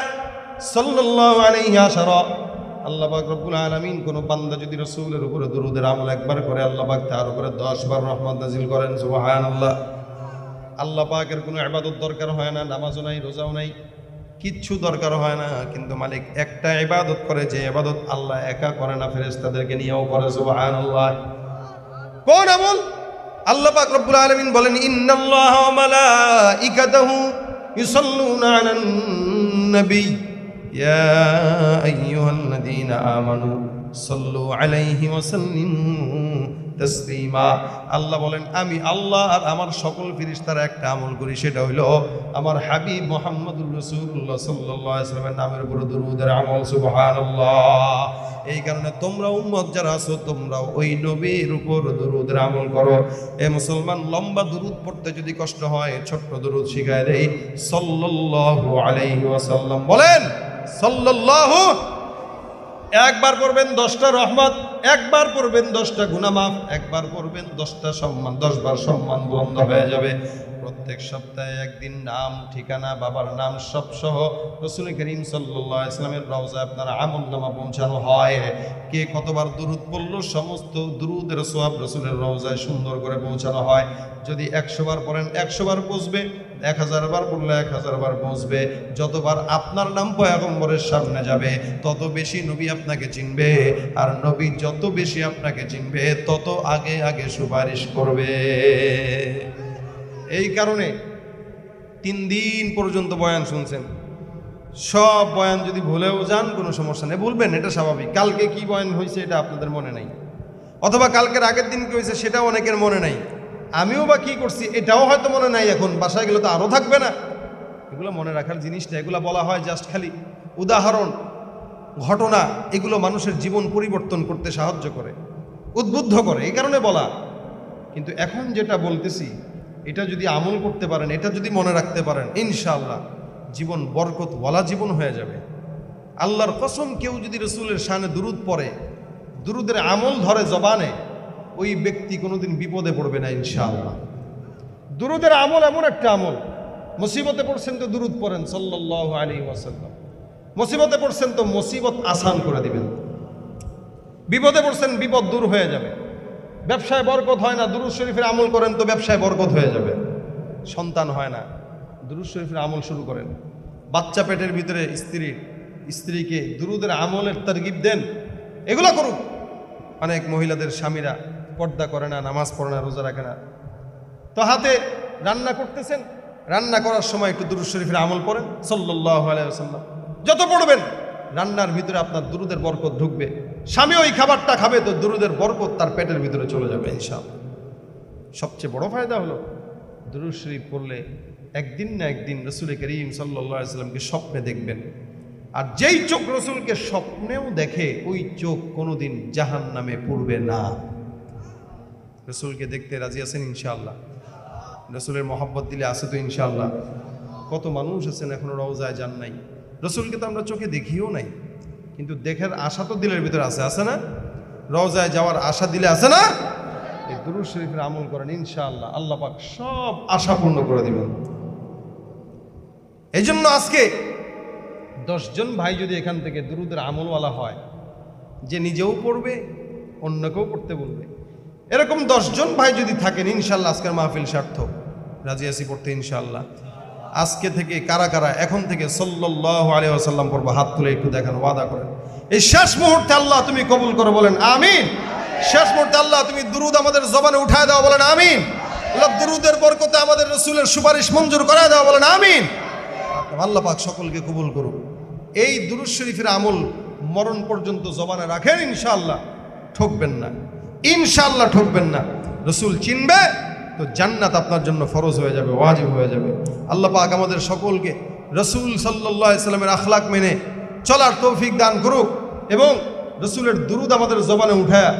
S1: সাল্লাল্লাহু আলাইহি আশারা। আল্লাহ পাক রব্বুল আলামিন কোন বান্দা যদি রাসূলের উপরে দরুদের আমল একবার করে, আল্লাহ পাক তার উপরে 10 বার রহমত নাজিল করেন। সুবহানাল্লাহ। আল্লাহ পাকের কোনো ইবাদত দরকার হয় না, নামাজও নাই, রোজাও নাই, কিচ্ছু দরকার হয় না, কিন্তু মালিক একটা ইবাদত করে, যে ইবাদত আল্লাহ একা করে না, ফেরেশতাদেরকে নিয়েও করে। সুবহানাল্লাহ। কোন আমল? আল্লাহ পাক রব্বুল আলামিন বলেন, ইন্নাল্লাহা ওয়া মালাইকাতাহু ইউসাল্লুনা আলান নবী ইয়া আইয়ুহাল্লাযীনা আমানু সাল্লু আলাইহি ওয়া সাল্লিমু তাসলিমা। আল্লাহ বলেন, আমি আল্লাহ আর আমার সকল ফেরেশতারা একটা আমল করি, সেটা হইল আমার হাবিব মুহাম্মদুর রাসূলুল্লাহ সাল্লাল্লাহু আলাইহি ওয়াসাল্লামের নামের উপর দরুদের আমল। সুবহানাল্লাহ। এই কারণে তোমরা উম্মত যারা আছো, তোমরা ওই নবীর উপর দরুদের আমল করো। এ মুসলমান, লম্বা দরুদ পড়তে যদি কষ্ট হয়, ছোট্ট দরুদ শিখায় দেই, সাল্লাল্লাহু আলাইহি ওয়াসাল্লাম। বলেন সাল্লাল্লাহু। একবার পড়বেন 10টা রহমত, একবার পড়বেন 10টা গুনাহ মাফ, একবার পড়বেন 10টা সম্মান, 10 বার সম্মান বন্ধ হয়ে যাবে। প্রত্যেক সপ্তাহে একদিন নাম, ঠিকানা, বাবার নাম সব সহ রাসূল করিম সাল্লাল্লাহু আলাইহি ওয়াসাল্লামের রওজায় আপনার আমলনামা পৌঁছানো হয়। কে কতবার দুরূদ পড়ল, সমস্ত দুরূদের সওয়াব রাসূলের রওজায় সুন্দর করে পৌঁছানো হয়। যদি 100 বার পড়েন 100 বার পৌঁছবে, 1000 বার পড়লে 1000 বার পৌঁছবে। যতবার আপনার নাম পয়গম্বরের সামনে যাবে, তত বেশি নবী আপনাকে চিনবে, আর নবী যত বেশি আপনাকে চিনবে, তত আগে আগে সুপারিশ করবে। এই কারণে 3 দিন পর্যন্ত বয়ান শুনছেন, সব বয়ান যদি ভুলেও যান কোনো সমস্যা নেই, বলবেন, এটা স্বাভাবিক। কালকে কি বয়ান হয়েছে এটা আপনাদের মনে নাই, অথবা কালকের আগের দিন কি হয়েছে সেটাও অনেকের মনে নাই, আমিও বা কি করছি এটাও হয়তো মনে নাই। এখন বাসায় গেলে তো আরও থাকবে না। এগুলো মনে রাখার জিনিস না, এগুলো বলা হয় জাস্ট খালি উদাহরণ, ঘটনা। এগুলো মানুষের জীবন পরিবর্তন করতে সাহায্য করে, উদ্বুদ্ধ করে, এই কারণে বলা। কিন্তু এখন যেটা বলতেছি, এটা যদি আমল করতে পারেন, এটা যদি মনে রাখতে পারেন, ইনশাআল্লাহ জীবন বরকতওয়ালা জীবন হয়ে যাবে। আল্লাহর কসম, কেউ যদি রাসূলের শানে দুরূদ পড়ে, দুরূদের আমল ধরে জবানে, ওই ব্যক্তি কোনোদিন বিপদে পড়বে না ইনশাআল্লাহ। দুরূদের আমল এমন একটা আমল, মুসিবতে পড়ছেন তো দুরূদ পড়েন সাল্লাল্লাহু আলাইহি ওয়াসাল্লাম। মুসিবতে পড়ছেন তো মুসিবত আসান করে দিবেন, বিপদে পড়ছেন বিপদ দূর হয়ে যাবে। ব্যবসায় বরকত হয় না, দুরূদ শরীফের আমল করেন তো ব্যবসায় বরকত হয়ে যাবে। সন্তান হয় না, দুরূদ শরীফের আমল শুরু করেন। বাচ্চা পেটের ভিতরে স্ত্রীকে দুরূদের আমলের তারগিব দেন, এগুলো করুক। অনেক মহিলাদের স্বামীরা পর্দা করে না, নামাজ পড়ে না, রোজা রাখে না, তো হাতে রান্না করতেছেন, রান্না করার সময় একটু দুরূদ শরীফের আমল পড়েন সাল্লাল্লাহু আলাইহি ওয়াসাল্লাম। যত পড়বেন রান্নার ভিতরে আপনার দুরূদের বরকত ঢুকবে। স্বামী ওই খাবারটা খাবে তো দুরূদের বরকত তার পেটের ভিতরে চলে যাবে ইনশাআল্লাহ। সবচেয়ে বড় ফায়দা হলো দুরূদ শরীফ পড়লে একদিন না একদিন রাসূল করিম সাল্লাল্লাহু আলাইহি ওয়াসাল্লামকে স্বপ্নে দেখবেন। আর যেই চোখ রাসূলকে স্বপ্নেও দেখে, ওই চোখ কোনোদিন জাহান্নামে পড়বে না। রাসূলকে দেখতে রাজি আছেন ইনশাআল্লাহ? রাসূলের মহব্বত দিলে আছে তো ইনশাআল্লাহ? কত মানুষ আছেন এখনো রওজায় যান নাই, রাসূলকে তো আমরা চোখে দেখিও নাই, কিন্তু দেখার আশা তো দিলের ভিতরে আছে, আছে না? রওজায় যাওয়ার আশা দিলে আছে না? এই দুরূদ শরীফের আমল করেন, ইনশাআল্লাহ আল্লাহ পাক সব আশা পূর্ণ করে দিবেন। এই জন্য আজকে 10 জন ভাই যদি এখান থেকে দুরূদের আমলওয়ালা হয়, যে নিজেও পড়বে অন্যকেও পড়তে বলবে, এরকম 10 জন ভাই যদি থাকেন, ইনশাআল্লাহ আজকের মাহফিল সার্থক। রাজি আছি পড়তে ইনশাআল্লাহ? আজকে থেকে কারা কারা এখন থেকে সাল্লাল্লাহু আলাইহি ওয়াসাল্লাম পড়বো, হাত তুলে একটু দেখান, ওয়াদা করেন। এই শেষ মুহূর্তে আল্লাহ তুমি কবুল করো, বলেন আমিন। শেষ মুহূর্তে আল্লাহ তুমি দুরূদ আমাদের জবানে উঠায় দাও, বলেন আমিন। আল্লাহ দুরূদের বরকতে আমাদের রাসূলের সুপারিশ মঞ্জুর করায় দাও, বলেন আমিন। আল্লাহ পাক সকলকে কবুল করুক। এই দুরূদ শরীফের আমল মরণ পর্যন্ত জবানে রাখেন, ইনশাআল্লাহ ঠকবেন না, ইনশাআল্লাহ ঠকবেন না। রাসূল চিনবে তো জান্নাত আপনার জন্য ফরজ হয়ে যাবে, ওয়াজিব হয়ে যাবে। আল্লাহ পাক আমাদের সকলকে রাসূল সাল্লাল্লাহু আলাইহি ওয়াসাল্লামের আখলাক মেনে চলার তৌফিক দান করুক, এবং রাসূলের দুরূদ আমাদের জবানে উঠায়া